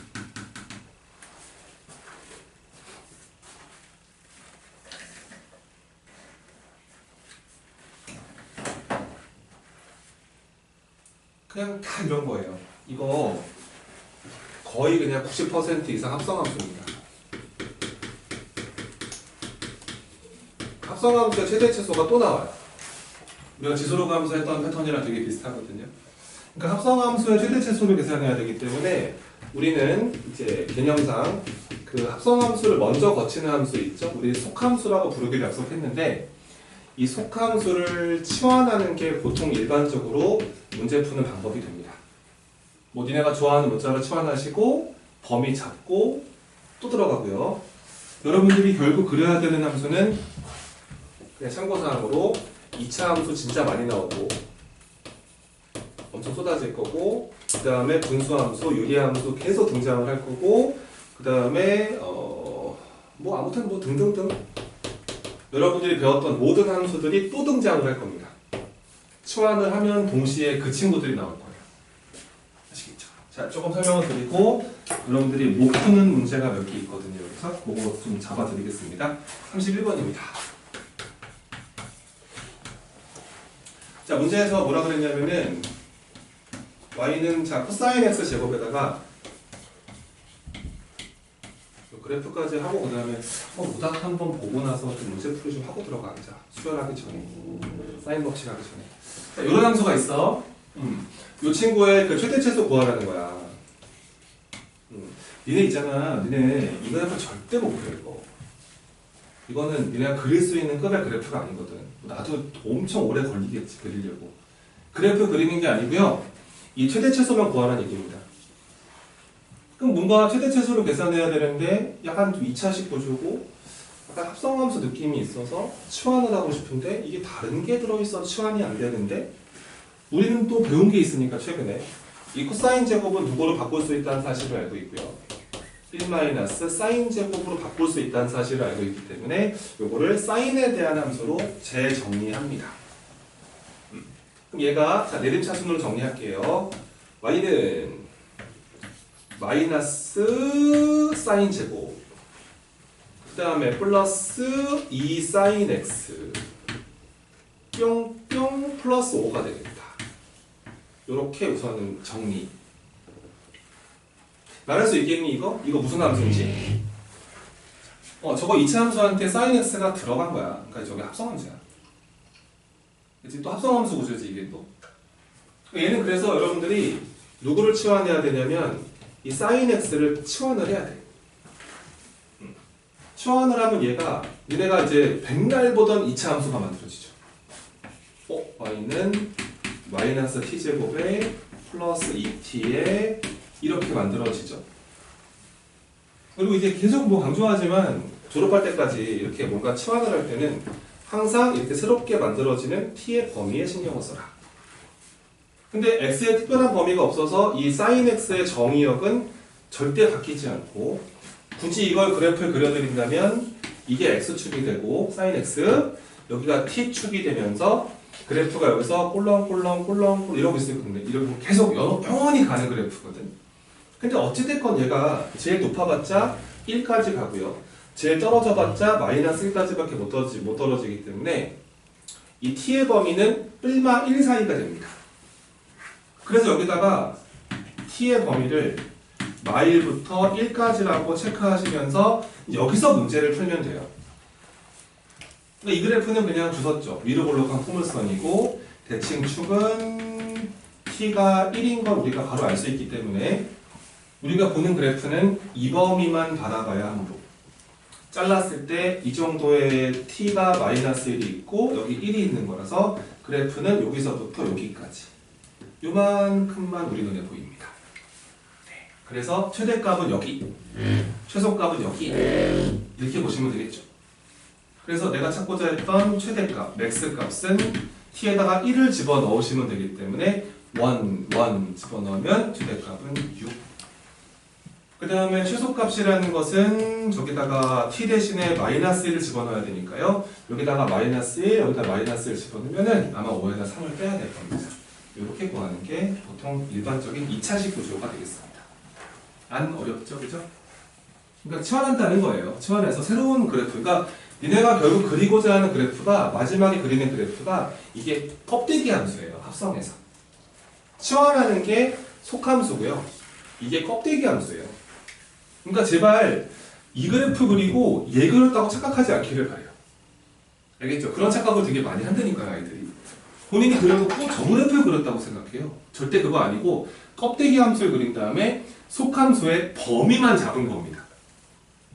그냥 다 이런 거예요. 이거 거의 그냥 90% 이상 합성함수입니다. 합성함수의 최대 최소가 또 나와요. 우리가 지수로그 함수 했던 패턴이랑 되게 비슷하거든요. 그러니까 합성함수의 최대 최소를 계산해야 되기 때문에 우리는 이제 개념상 그 합성함수를 먼저 거치는 함수 있죠? 우리 속함수라고 부르기로 약속했는데 이 속함수를 치환하는 게 보통 일반적으로 문제 푸는 방법이 됩니다. 뭐 니네가 좋아하는 문자로 치환하시고 범위 잡고 또 들어가고요. 여러분들이 결국 그려야 되는 함수는 그냥 참고사항으로 2차 함수 진짜 많이 나오고 엄청 쏟아질 거고 그 다음에 분수함수, 유리함수 계속 등장을 할 거고 그 다음에 뭐 아무튼 뭐 등등등 여러분들이 배웠던 모든 함수들이 또 등장을 할 겁니다. 치환을 하면 동시에 그 친구들이 나올 거예요. 아시겠죠? 자, 조금 설명을 드리고 여러분들이 못 푸는 문제가 몇 개 있거든요. 그래서 그거 좀 잡아드리겠습니다. 31번입니다. 자, 문제에서 뭐라 그랬냐면은 y는 자 코사인 x 제곱에다가 그래프까지 하고 그 다음에 오닥 한번 보고 나서 좀 문제 풀이 좀 하고 들어가자. 수련하기 전에 사인 법칙 하기 전에. 자, 이런 함수가 있어. 이 친구의 그 최대 최소 구하라는 거야. 니네 있잖아. 니네 이거 약간 절대 못 그려 이거. 이거는 니네가 그릴 수 있는 급의 그래프가 아니거든. 나도 엄청 오래 걸리겠지 그리려고. 그래프 그리는 게 아니고요. 이 최대 최소만 구하라는 얘기입니다. 그럼 뭔가 최대 최소를 계산해야 되는데 약간 좀 2차식 구조고 약간 합성함수 느낌이 있어서 치환을 하고 싶은데 이게 다른 게 들어있어 치환이 안 되는데 우리는 또 배운 게 있으니까 최근에 이 코사인 제곱은 누구로 바꿀 수 있다는 사실을 알고 있고요. 1 사인 제곱으로 바꿀 수 있다는 사실을 알고 있기 때문에 요거를 사인에 대한 함수로 재정리합니다. 그럼 얘가 자 내림차순으로 정리할게요. y는 마이너스 사인 제곱 그 다음에 플러스 2 사인 x 뿅뿅 플러스 5가 되겠다. 요렇게 우선은 정리. 말할 수 있겠니 이거? 이거 무슨 함수인지? 저거 2차 함수한테 sin x가 들어간 거야. 그러니까 저게 합성함수야. 그치? 또 합성함수 구조지 이게 또. 얘는 그래서 여러분들이 누구를 치환해야 되냐면 이 sin x를 치환을 해야 돼. 치환을 하면 얘네가 이제 백날 보던 2차 함수가 만들어지죠. y는 마이너스 t제곱에 플러스 2t에 이렇게 만들어지죠. 그리고 이제 계속 뭐 강조하지만 졸업할 때까지 이렇게 뭔가 치환을 할 때는 항상 이렇게 새롭게 만들어지는 t의 범위에 신경을 써라. 근데 x의 특별한 범위가 없어서 이 sin x의 정의역은 절대 바뀌지 않고 굳이 이걸 그래프를 그려드린다면 이게 x축이 되고 sin x 여기가 t축이 되면서 그래프가 여기서 꼴렁꼴렁 이러고 있을 건데 이러고 계속 영원히 가는 그래프거든. 근데 어찌됐건 얘가 제일 높아봤자 1까지 가고요. 제일 떨어져봤자 마이너스 1까지밖에 못 떨어지기 때문에 이 t의 범위는 1 사이가 됩니다. 그래서 여기다가 t의 범위를 마일부터 1까지라고 체크하시면서 여기서 문제를 풀면 돼요. 이 그래프는 그냥 주웠죠. 위로 볼록한 포물선이고 대칭축은 t가 1인 걸 우리가 바로 알 수 있기 때문에 우리가 보는 그래프는 이 범위만 바라봐야 하므로 잘랐을 때 이 정도의 t가 마이너스 1이 있고 여기 1이 있는 거라서 그래프는 여기서부터 여기까지 요만큼만 우리 눈에 보입니다. 그래서 최대값은 여기, 최소값은 여기 이렇게 보시면 되겠죠. 그래서 내가 찾고자 했던 최대값, 맥스 값은 t에다가 1을 집어넣으시면 되기 때문에 1 집어넣으면 최대값은 6. 그 다음에 최소값이라는 것은 저기다가 t 대신에 마이너스 1을 집어넣어야 되니까요. 여기다가 마이너스 1, 여기다 마이너스 1 집어넣으면 아마 5에다 3을 빼야 될 겁니다. 이렇게 구하는 게 보통 일반적인 2차식 구조가 되겠습니다. 안 어렵죠? 그죠? 그러니까 치환한다는 거예요. 치환해서 새로운 그래프. 그러니까 니네가 결국 그리고자 하는 그래프가 마지막에 그리는 그래프가 이게 껍데기 함수예요. 합성해서. 치환하는 게 속함수고요. 이게 껍데기 함수예요. 그러니까 제발 이 그래프 그리고 얘 그렸다고 착각하지 않기를 바래요. 알겠죠? 그런 착각을 되게 많이 한다니까요, 아이들이. 본인이 그려놓고 저 그래프를 그렸다고 생각해요. 절대 그거 아니고 껍데기 함수를 그린 다음에 속함수의 범위만 잡은 겁니다.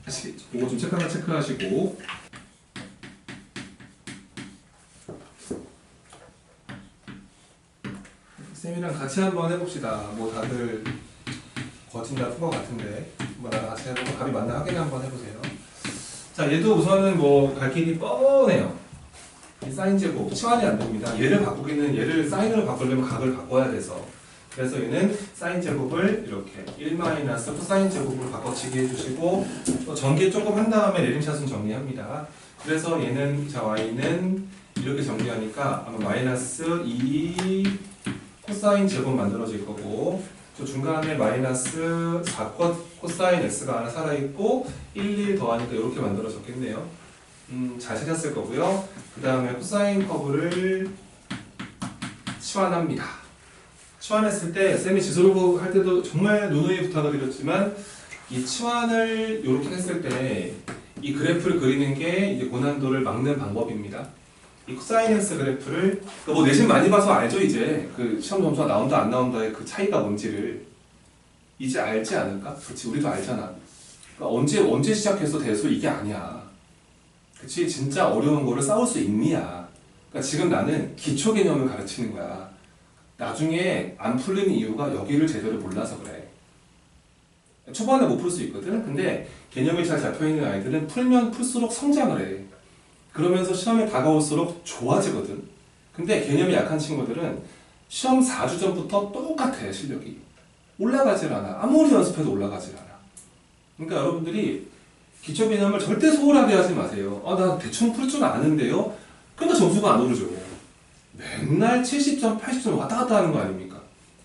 아시겠죠? 이거 좀 체크하시고 쌤이랑 같이 한번 해봅시다. 뭐 다들 거진 다 푼 것 같은데 뭐 나랑 같이 해보고 답이 맞나 확인 한번 해보세요. 자, 얘도 우선은 뭐 갈 길이 뻔해요. 이 사인 제곱 치환이 안 됩니다. 얘를 사인으로 바꾸려면 각을 바꿔야 돼서 그래서 얘는 사인 제곱을 이렇게 1 코사인 제곱으로 바꿔치기 해주시고 또 전개 조금 한 다음에 내림차순 정리합니다. 그래서 얘는 자 y는 이렇게 정리하니까 아마 마이너스 2 코사인 제곱 만들어질 거고 저 중간에 마이너스 4 코사인 x가 하나 살아있고 1 더하니까 이렇게 만들어졌겠네요. 잘 찾았을 거고요. 그 다음에 코사인 커브를 치환합니다. 치환했을 때 쌤이 지수로 할 때도 정말 누누이 부탁을 드렸지만 이 치환을 이렇게 했을 때 이 그래프를 그리는 게 이제 고난도를 막는 방법입니다. 이 코사인 x 그래프를 뭐 내신 많이 봐서 알죠 이제 그 시험 점수가 나온다 안 나온다의 그 차이가 뭔지를 이제 알지 않을까? 그렇지 우리도 알잖아. 그러니까 언제 시작해서 대수 이게 아니야. 그치 진짜 어려운 거를 싸울 수 있니야. 그러니까 지금 나는 기초 개념을 가르치는 거야. 나중에 안 풀리는 이유가 여기를 제대로 몰라서 그래. 초반에 못 풀 수 있거든. 근데 개념이 잘 잡혀있는 아이들은 풀면 풀수록 성장을 해. 그러면서 시험에 다가올수록 좋아지거든. 근데 개념이 약한 친구들은 시험 4주 전부터 똑같아 실력이. 올라가질 않아. 아무리 연습해도 올라가질 않아. 그러니까 여러분들이 기초 개념을 절대 소홀하게 하지 마세요. 나 대충 풀 줄 아는데요. 그러니까 점수가 안 오르죠. 맨날 70점, 80점 왔다 갔다 하는 거 아닙니까?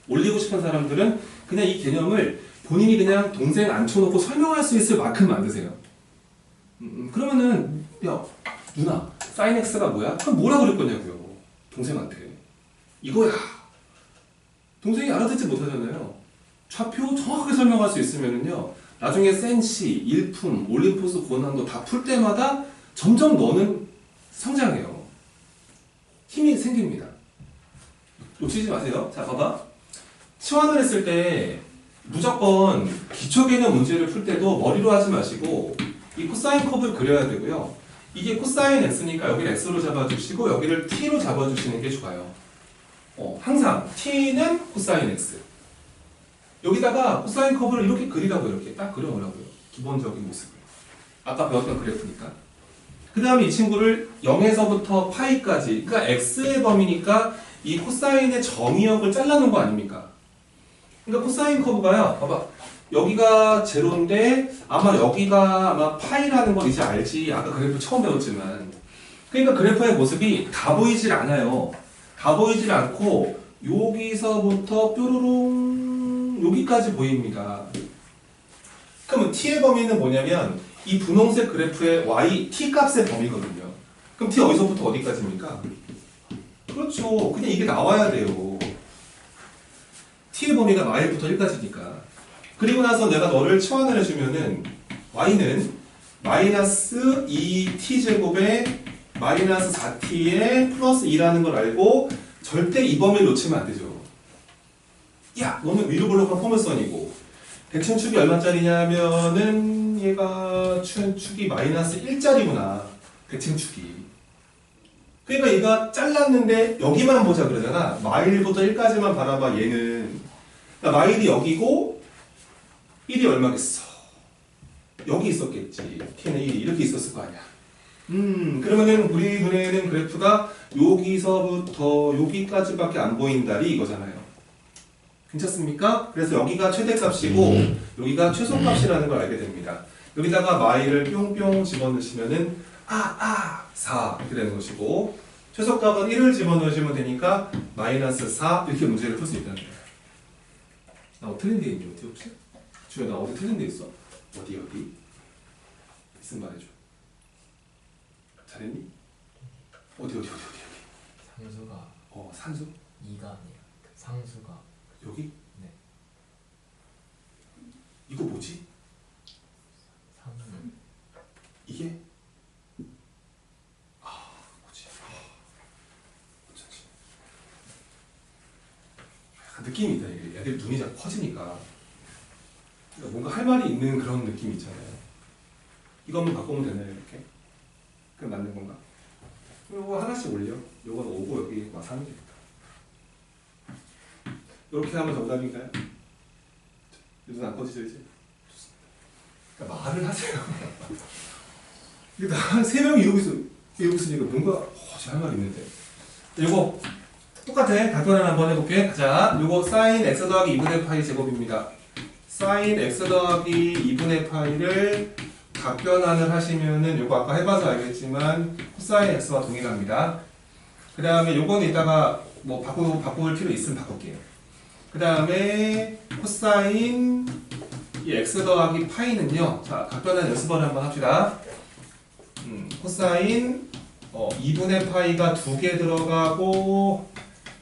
올리고 싶은 사람들은 그냥 이 개념을 본인이 그냥 동생 앉혀놓고 설명할 수 있을 만큼 만드세요. 그러면은 야 누나 사인 x가 뭐야? 그럼 뭐라 그럴 거냐고요. 동생한테. 이거야. 동생이 알아듣지 못하잖아요. 좌표 정확하게 설명할 수 있으면은요. 나중에 센시, 일품, 올림포스 고난도 다 풀 때마다 점점 너는 성장해요. 힘이 생깁니다. 놓치지 마세요. 자, 봐봐. 치환을 했을 때 무조건 기초 개념 문제를 풀 때도 머리로 하지 마시고 이 코사인 컵을 그려야 되고요. 이게 코사인 x니까 여기를 x로 잡아주시고 여기를 t로 잡아주시는 게 좋아요. 항상 t는 코사인 x. 여기다가 코사인 컵을 이렇게 그리라고 이렇게 딱 그려놓으라고요. 기본적인 모습을. 아까 배웠던 그래프니까. 그 다음에 이 친구를 0에서부터 파이까지, 그러니까 x의 범위니까 이 코사인의 정의역을 잘라놓은 거 아닙니까? 그러니까 코사인 커브가요, 봐봐. 여기가 제로인데 아마 여기가 아마 파이라는 걸 이제 알지. 아까 그래프 처음 배웠지만. 그러니까 그래프의 모습이 다 보이질 않아요. 다 보이질 않고 여기서부터 뾰로롱 여기까지 보입니다. 그러면 t의 범위는 뭐냐면 이 분홍색 그래프의 y, t 값의 범위거든요. 그럼 t 어디서부터 어디까지입니까? 그렇죠. 그냥 이게 나와야 돼요. t의 범위가 마일부터 1까지니까. 그리고 나서 내가 너를 치환을 해주면은 y는 마이너스 2t제곱에 마이너스 4t에 플러스 2라는 걸 알고 절대 이 범위를 놓치면 안 되죠. 야, 너는 위로 볼록한 포물선이고 대칭축이 얼마짜리냐면은 얘가 축이 마이너스 1짜리구나. 대칭축이. 그러니까 얘가 잘랐는데 여기만 보자 그러잖아. 마일부터 1까지만 바라봐 얘는. 그러니까 마일이 여기고 1이 얼마겠어? 여기 있었겠지. t는 1이 이렇게 있었을 거 아니야. 그러면은 우리 눈에는 그래프가 여기서부터 여기까지밖에 안 보인다리 이거잖아요. 괜찮습니까? 그래서 여기가 최대값이고 여기가 최소값이라는 걸 알게 됩니다. 여기다가 마일을 뿅뿅 집어넣으시면은 4 이렇게 되는 것이고 최소값은 1을 집어넣으시면 되니까 마이너스 4 이렇게 문제를 풀 수 있다는 거예요. 나 틀린 데 있니? 어디 혹시? 주야 나 어디 틀린 데 있어? 어디? 있으면 말해줘. 잘했니? 어디? 상수가 산수? 2가 아니라 상수가 여기? 네. 이거 뭐지? 상수 이게? 뭐지? 어쩐지. 약간 느낌이 있다. 이게 애들 눈이 자꾸 커지니까. 그러니까 뭔가 할 말이 있는 그런 느낌이 있잖아요. 이거 한번 바꾸면 되나요, 이렇게? 그럼 맞는 건가? 이거 하나씩 올려. 이건 5고 여기 막 3이 되니까. 이렇게 하면 정답인가요? 눈 안 꺼지죠, 이제? 좋습니다. 그러니까 말을 하세요. 근데 한 3명이 이러고 있으니까 뭔가, 할 말이 있는데. 이거 똑같아. 답변을 한번 해볼게. 가자. 이거 사인 x 더하기 2분의 파이 제곱입니다. 사인 x 더하기 2분의 파이를 각변환을 하시면은 요거 아까 해봐서 알겠지만 코사인 x와 동일합니다. 그 다음에 요거는 이따가 뭐 바꿀 필요 있으면 바꿀게요. 그 다음에 코사인 이 x 더하기 파이는요. 자, 각변환 연습을 한번 합시다. 코사인 2분의 파이가 2개 들어가고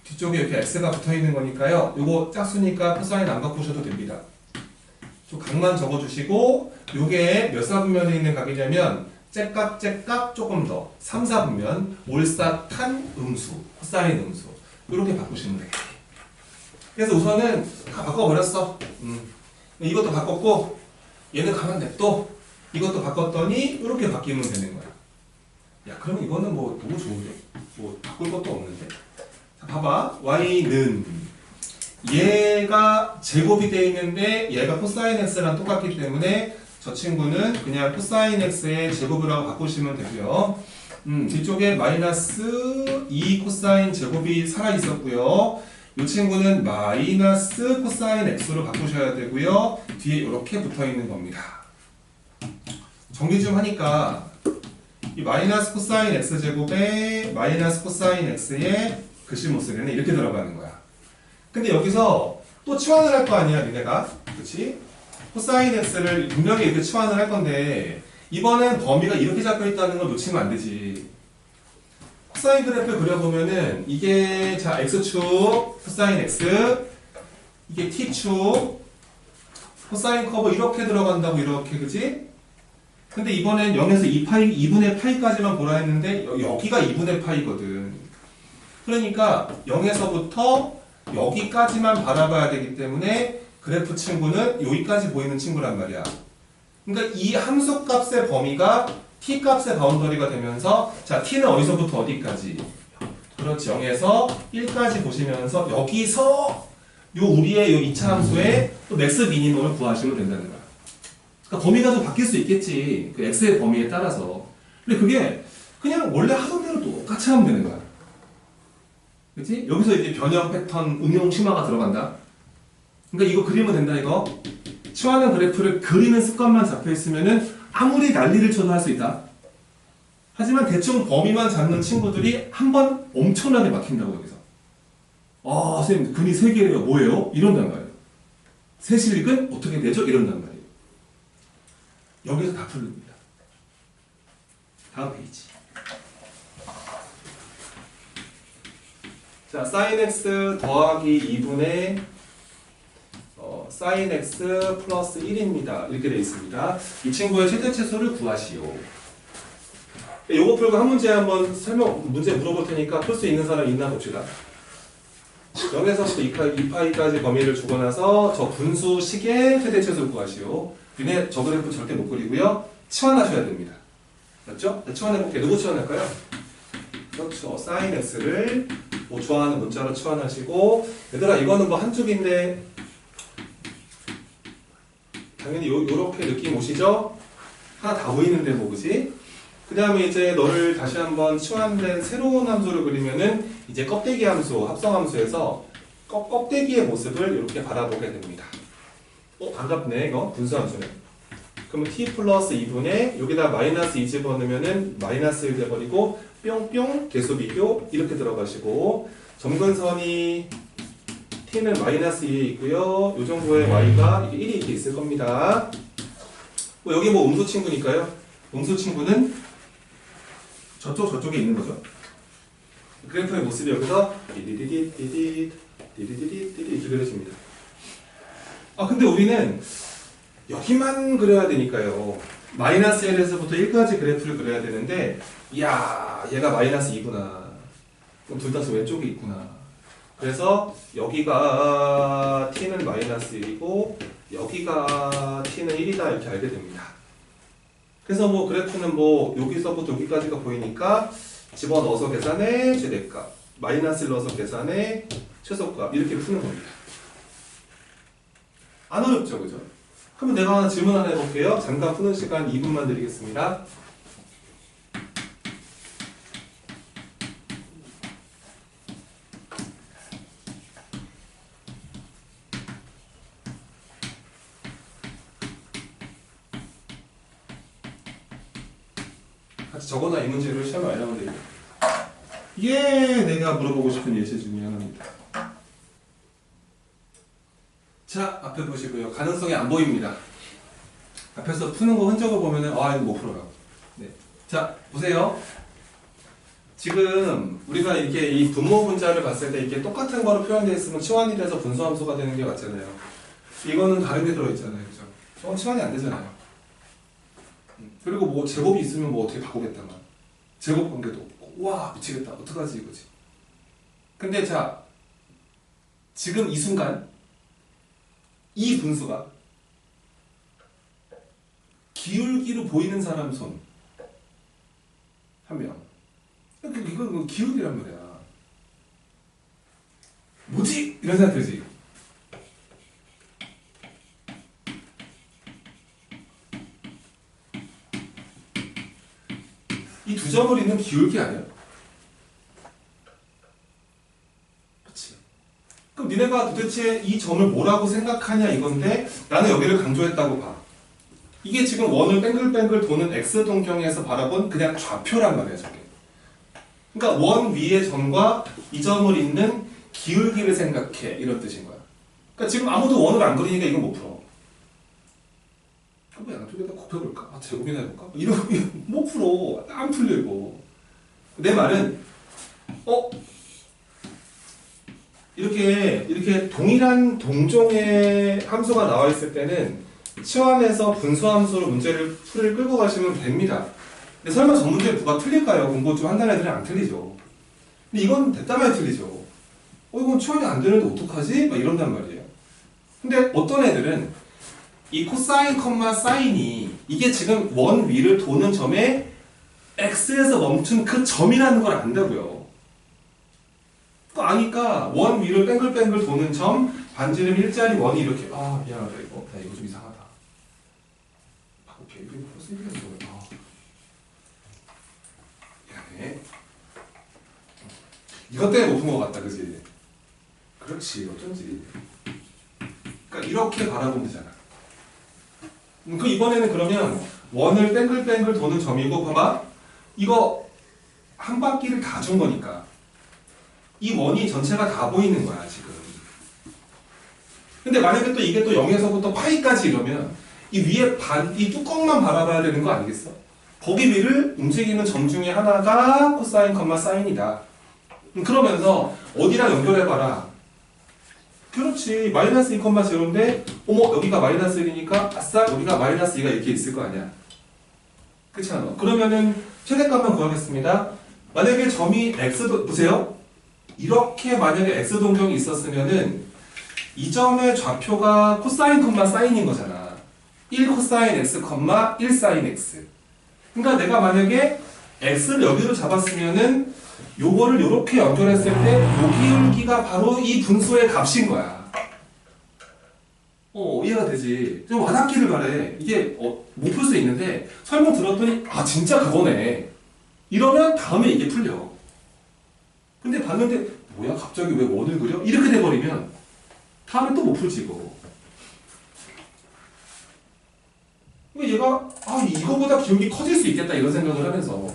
뒤쪽에 이렇게 x가 붙어있는 거니까요. 요거 짝수니까 코사인 안 바꾸셔도 됩니다. 좀 각만 적어주시고 요게 몇 사분면에 있는 각이냐면 째깍 조금 더 3, 4분면 올사탄 음수 코사인 음수 이렇게 바꾸시면 돼요. 그래서 우선은 다 바꿔버렸어. 이것도 바꿨고 얘는 가만 냅둬. 이것도 바꿨더니 이렇게 바뀌면 되는 거야. 야 그러면 이거는 뭐 너무 좋은데? 뭐 바꿀 것도 없는데? 자, 봐봐. y는 얘가 제곱이 되어 있는데 얘가 코사인 x랑 똑같기 때문에 저 친구는 그냥 코사인 x의 제곱을 하고 바꾸시면 되고요. 뒤쪽에 마이너스 2 코사인 제곱이 살아 있었고요. 이 친구는 마이너스 코사인 x로 바꾸셔야 되고요. 뒤에 이렇게 붙어 있는 겁니다. 정리 좀 하니까 이 마이너스 코사인 x제곱에 마이너스 코사인 x의 글씨 못 쓰겠네 이렇게 들어가는 거야. 근데 여기서 또 치환을 할 거 아니야 니네가, 그치? 코사인 x를 분명히 이렇게 치환을 할 건데 이번엔 범위가 이렇게 잡혀 있다는 걸 놓치면 안 되지. 코사인 그래프 그려보면은 이게 자 x축 코사인 x, 이게 t축 코사인 커브 이렇게 들어간다고 이렇게, 그치? 근데 이번엔 0에서 2파이, 2분의 파이까지만 보라 했는데 여기가 2분의 파이거든. 그러니까 0에서부터 여기까지만 바라봐야 되기 때문에 그래프 친구는 여기까지 보이는 친구란 말이야. 그러니까 이 함수 값의 범위가 t 값의 바운더리가 되면서 자 t는 어디서부터 어디까지? 그렇지, 0에서 1까지 보시면서 여기서 요 우리의 요 2차 함수의 또 맥스 미니멈을 구하시면 된다는 거야. 그러니까 범위가 좀 바뀔 수 있겠지. 그 x의 범위에 따라서. 근데 그게 그냥 원래 하던 대로 똑같이 하면 되는 거야. 그치? 여기서 이제 변형 패턴 응용 심화가 들어간다. 그러니까 이거 그리면 된다 이거. 치환한 그래프를 그리는 습관만 잡혀 있으면은 아무리 난리를 쳐도 할 수 있다. 하지만 대충 범위만 잡는 친구들이 한 번 엄청나게 막힌다고 여기서. 아 선생님 근이 3개예요 뭐예요? 이런단 말이에요. 세실릭은 어떻게 되죠? 이런단 말이에요. 여기서 다 풀립니다. 다음 페이지. 자, sin x 더하기 2분의 sin x 플러스 1입니다. 이렇게 되어 있습니다. 이 친구의 최대치수를 구하시오. 요거 풀고 한 문제 한번 문제 물어볼 테니까 풀 수 있는 사람 있나 봅시다. 0에서부터 2파이까지 범위를 주고 나서 저 분수식의 최대치수를 구하시오. 얘네 저 그래프 절대 못 그리고요. 치환하셔야 됩니다. 맞죠? 치환해볼게요. 누구 치환할까요? 그렇죠. sin x를 뭐 좋아하는 문자로 치환하시고, 얘들아 이거는 뭐 한 쪽인데 당연히 요렇게 느낌 오시죠? 하나 다 보이는데 뭐, 그지? 그 다음에 이제 너를 다시 한번 치환된 새로운 함수를 그리면은 이제 껍데기 함수, 합성 함수에서 껍데기의 모습을 이렇게 바라보게 됩니다. 반갑네 이거 분수 함수네. 그러면 t 플러스 2분의 여기다 마이너스 2 집어넣으면은 마이너스 1 돼버리고 뿅뿅 계수 비교 이렇게 들어가시고, 점근선이 t는 마이너스 2에 있고요. 이 정도의 y가 이게 1이 이렇게 있을 겁니다. 여기 뭐 음수 친구니까요. 음수 친구는 저쪽에 있는 거죠. 그래프의 모습이 여기서 디디디디디디 이렇게 그려집니다. 근데 우리는 여기만 그려야 되니까요. 마이너스 1에서부터 1까지 그래프를 그려야 되는데, 이야 얘가 마이너스 2구나. 그럼 둘 다 왼쪽에 있구나. 그래서 여기가 t는 마이너스 1이고 여기가 t는 1이다 이렇게 알게 됩니다. 그래서 뭐 그래프는 뭐 여기서부터 여기까지가 보이니까 집어넣어서 계산해 최대값, 마이너스를 넣어서 계산해 최소값 이렇게 푸는 겁니다. 안 어렵죠, 그죠? 그러면 내가 하나 질문 하나 해볼게요. 잠깐 푸는 시간 2분만 드리겠습니다. 같이 적어놔. 이 문제를 시험에 안 하면 되겠다. 이게 내가 물어보고 싶은 예제 중에 하나입니다. 자, 앞에 보시고요. 가능성이 안 보입니다. 앞에서 푸는 거 흔적을 보면은 이거 못 풀어요. 네. 자, 보세요. 지금 우리가 이렇게 이 분모 분자를 봤을 때 이렇게 똑같은 거로 표현되어 있으면 치환이 돼서 분수함수가 되는 게 맞잖아요. 이거는 다른 게 들어있잖아요. 그죠? 저건 치환이 안 되잖아요. 그리고 뭐 제곱이 있으면 뭐 어떻게 바꾸겠다만. 제곱 관계도 없고. 와, 미치겠다. 어떡하지 이거지. 근데 자, 지금 이 순간 이 분수가 기울기로 보이는 사람 손 한 명. 이건 기울기란 말이야. 뭐지? 이런 생각 들지? 이 두 점을 잇는 기울기 아니야? 그치? 니네가 도대체 이 점을 뭐라고 생각하냐 이건데 나는 여기를 강조했다고 봐. 이게 지금 원을 뱅글뱅글 도는 x 동경에서 바라본 그냥 좌표란 말이야 저게. 그러니까 원 위의 점과 이 점을 잇는 기울기를 생각해 이런 뜻인 거야. 그러니까 지금 아무도 원을 안 그리니까 이건 못 풀어. 그럼 양쪽에다 곱해볼까? 아, 제곱이나 해볼까? 이러면 못 풀어. 안 풀려 이거. 내 말은 이렇게 동일한 동종의 함수가 나와 있을 때는 치환해서 분수함수로 문제를 풀을 끌고 가시면 됩니다. 근데 설마 저 문제 누가 틀릴까요? 공부 좀 한다는 애들은 안 틀리죠. 근데 이건 됐다면 틀리죠. 이건 치환이 안 되는데 어떡하지? 막 이런단 말이에요. 근데 어떤 애들은 이 코사인, 사인이 이게 지금 원 위를 도는 점에 x에서 멈춘 그 점이라는 걸 안다고요. 그거 아니까 원 위를 뱅글뱅글 도는 점, 반지름 일자리 원이 이렇게 미안하다 이거. 나 이거 좀 이상하다. 오케이, 이거 플러스 1이야 이거. 미안해. 이것 때문에 못 푼 것 같다, 그지? 그렇지, 어쩐지. 그러니까 이렇게 바라보면 되잖아. 그 이번에는 그러면 원을 뱅글뱅글 도는 점이고 봐봐. 이거 한 바퀴를 다 준 거니까 이 원이 전체가 다 보이는 거야 지금. 근데 만약에 또 이게 또 0에서부터 파이까지 이러면 이 위에 이 뚜껑만 바라봐야 되는 거 아니겠어? 거기 위를 움직이는 점 중에 하나가 코사인, 사인이다. 그러면서 어디랑 연결해봐라. 그렇지. 마이너스 2,0인데 어머 여기가 마이너스 1이니까 아싸 여기가 마이너스 2가 이렇게 있을 거 아니야. 그렇지 않아? 그러면은 최대값만 구하겠습니다. 만약에 점이 x도 보세요. 이렇게 만약에 x 동경이 있었으면은 이 점의 좌표가 코사인, 사인인 거잖아. 1 코사인 x, 1 사인 x. 그러니까 내가 만약에 x를 여기로 잡았으면은 요거를 이렇게 연결했을 때 요 기울기가 바로 이 분수의 값인 거야. 이해가 되지? 좀 와닿기를 바래. 이게 못 풀 수 있는데 설명 들었더니 진짜 그거네. 이러면 다음에 이게 풀려. 근데 봤는데 뭐야 갑자기 왜 원을 그려? 이렇게 돼버리면 다음에 또 못 풀지 이거. 얘가 이거보다 기울기 커질 수 있겠다 이런 생각을 하면서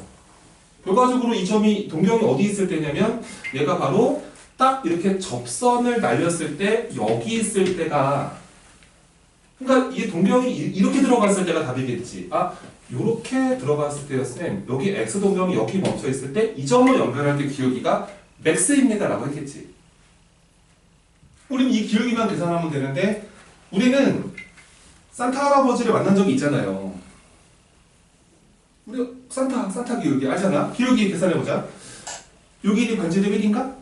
결과적으로 이 점이 동경이 어디 있을 때냐면 얘가 바로 딱 이렇게 접선을 날렸을 때 여기 있을 때가 그러니까 이게 동경이 이렇게 들어갔을 때가 답이겠지. 요렇게 들어갔을 때였으면 여기 x 동경이 여기 멈춰 있을 때 이 점을 연결할 때 기울기가 맥스입니다 라고 했겠지. 우리는 이 기울기만 계산하면 되는데 우리는 산타 할아버지를 만난 적이 있잖아요. 우리 산타 기울기 알잖아? 기울기 계산해보자. 요 길이 반지름 1인가?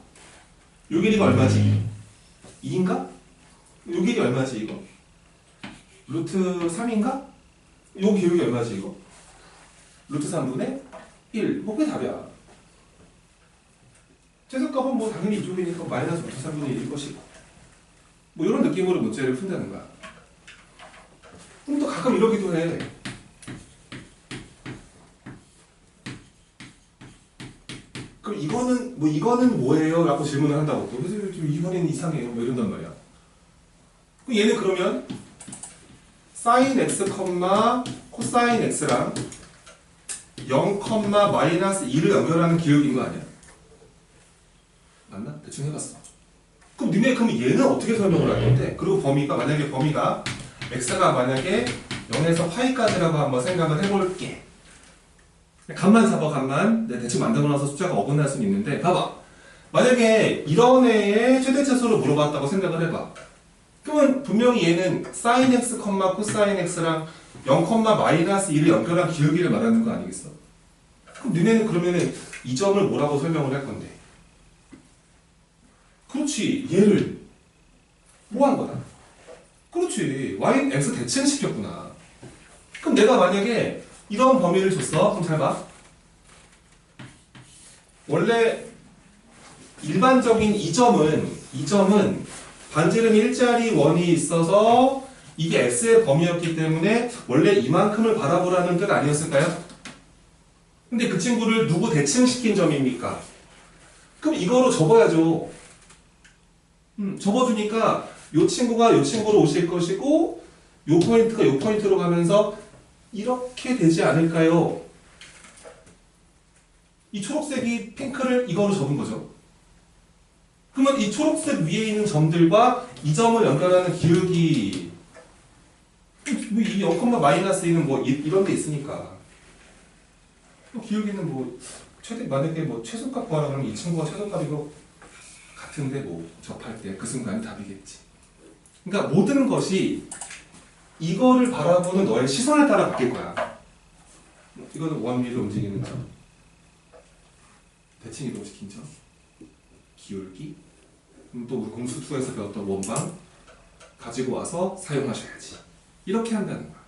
요 길이가 얼마지? 2인가? 요 길이 얼마지 이거? 루트 3인가? 요 기울기 얼마지 이거? 루트 3분의 1. 그게 답이야. 최소값은 뭐 당연히 이쪽이니까 마이너스 루트 3분의 1일 것이고 뭐 이런 느낌으로 문제를 푼다는 거야. 그럼 또 가끔 이러기도 해. 그럼 이거는 뭐예요? 라고 질문을 한다고. 또 좀 이번에는 이상해요. 뭐 이런단 말이야. 그럼 얘는 그러면 sin x, 코사인 x랑 0, 마이너스 2를 연결하는 기울기인 거 아니야? 맞나? 대충 해봤어. 그럼 얘는 어떻게 설명을 할 건데? 그리고 만약에 범위가 x가 만약에 0에서 파이까지라고 한번 생각을 해볼게. 값만 잡아, 값만. 대충 만들고 나서 숫자가 어긋날 수는 있는데, 봐봐. 만약에 이런 애의 최대차수를 물어봤다고 생각을 해봐. 그러면 분명히 얘는 sin x, 코사인 x랑 0, 마이너스 1을 연결한 기울기를 말하는 거 아니겠어? 그럼 너네는 그러면은 이 점을 뭐라고 설명을 할 건데? 그렇지. 얘를 뭐 한 거다? 그렇지. y, x 대칭시켰구나. 그럼 내가 만약에 이런 범위를 줬어. 그럼 잘 봐. 원래 일반적인 이 점은 반지름 일자리 원이 있어서 이게 x의 범위였기 때문에 원래 이만큼을 바라보라는 뜻 아니었을까요? 근데 그 친구를 누구 대칭시킨 점입니까? 그럼 이거로 접어야죠. 접어주니까 요 친구가 요 친구로 오실 것이고 요 포인트가 요 포인트로 가면서 이렇게 되지 않을까요? 이 초록색이 핑크를 이거로 접은 거죠. 그러면 이 초록색 위에 있는 점들과 이 점을 연결하는 기울기 이 0, 마이너스 2는 뭐 이런 데 있으니까 기울기는 뭐 만약에 뭐 최소값 구하라 그러면 이 친구가 최소값이고 같은데 뭐 접할 때 그 순간이 답이겠지. 그러니까 모든 것이 이거를 바라보는 너의 시선에 따라 바뀔 거야. 이거는 원리로 움직이는 점, 대칭 이동시킨 점, 기울기, 또 우리 공수2에서 배웠던 원방 가지고 와서 사용하셔야지. 이렇게 한다는 거야.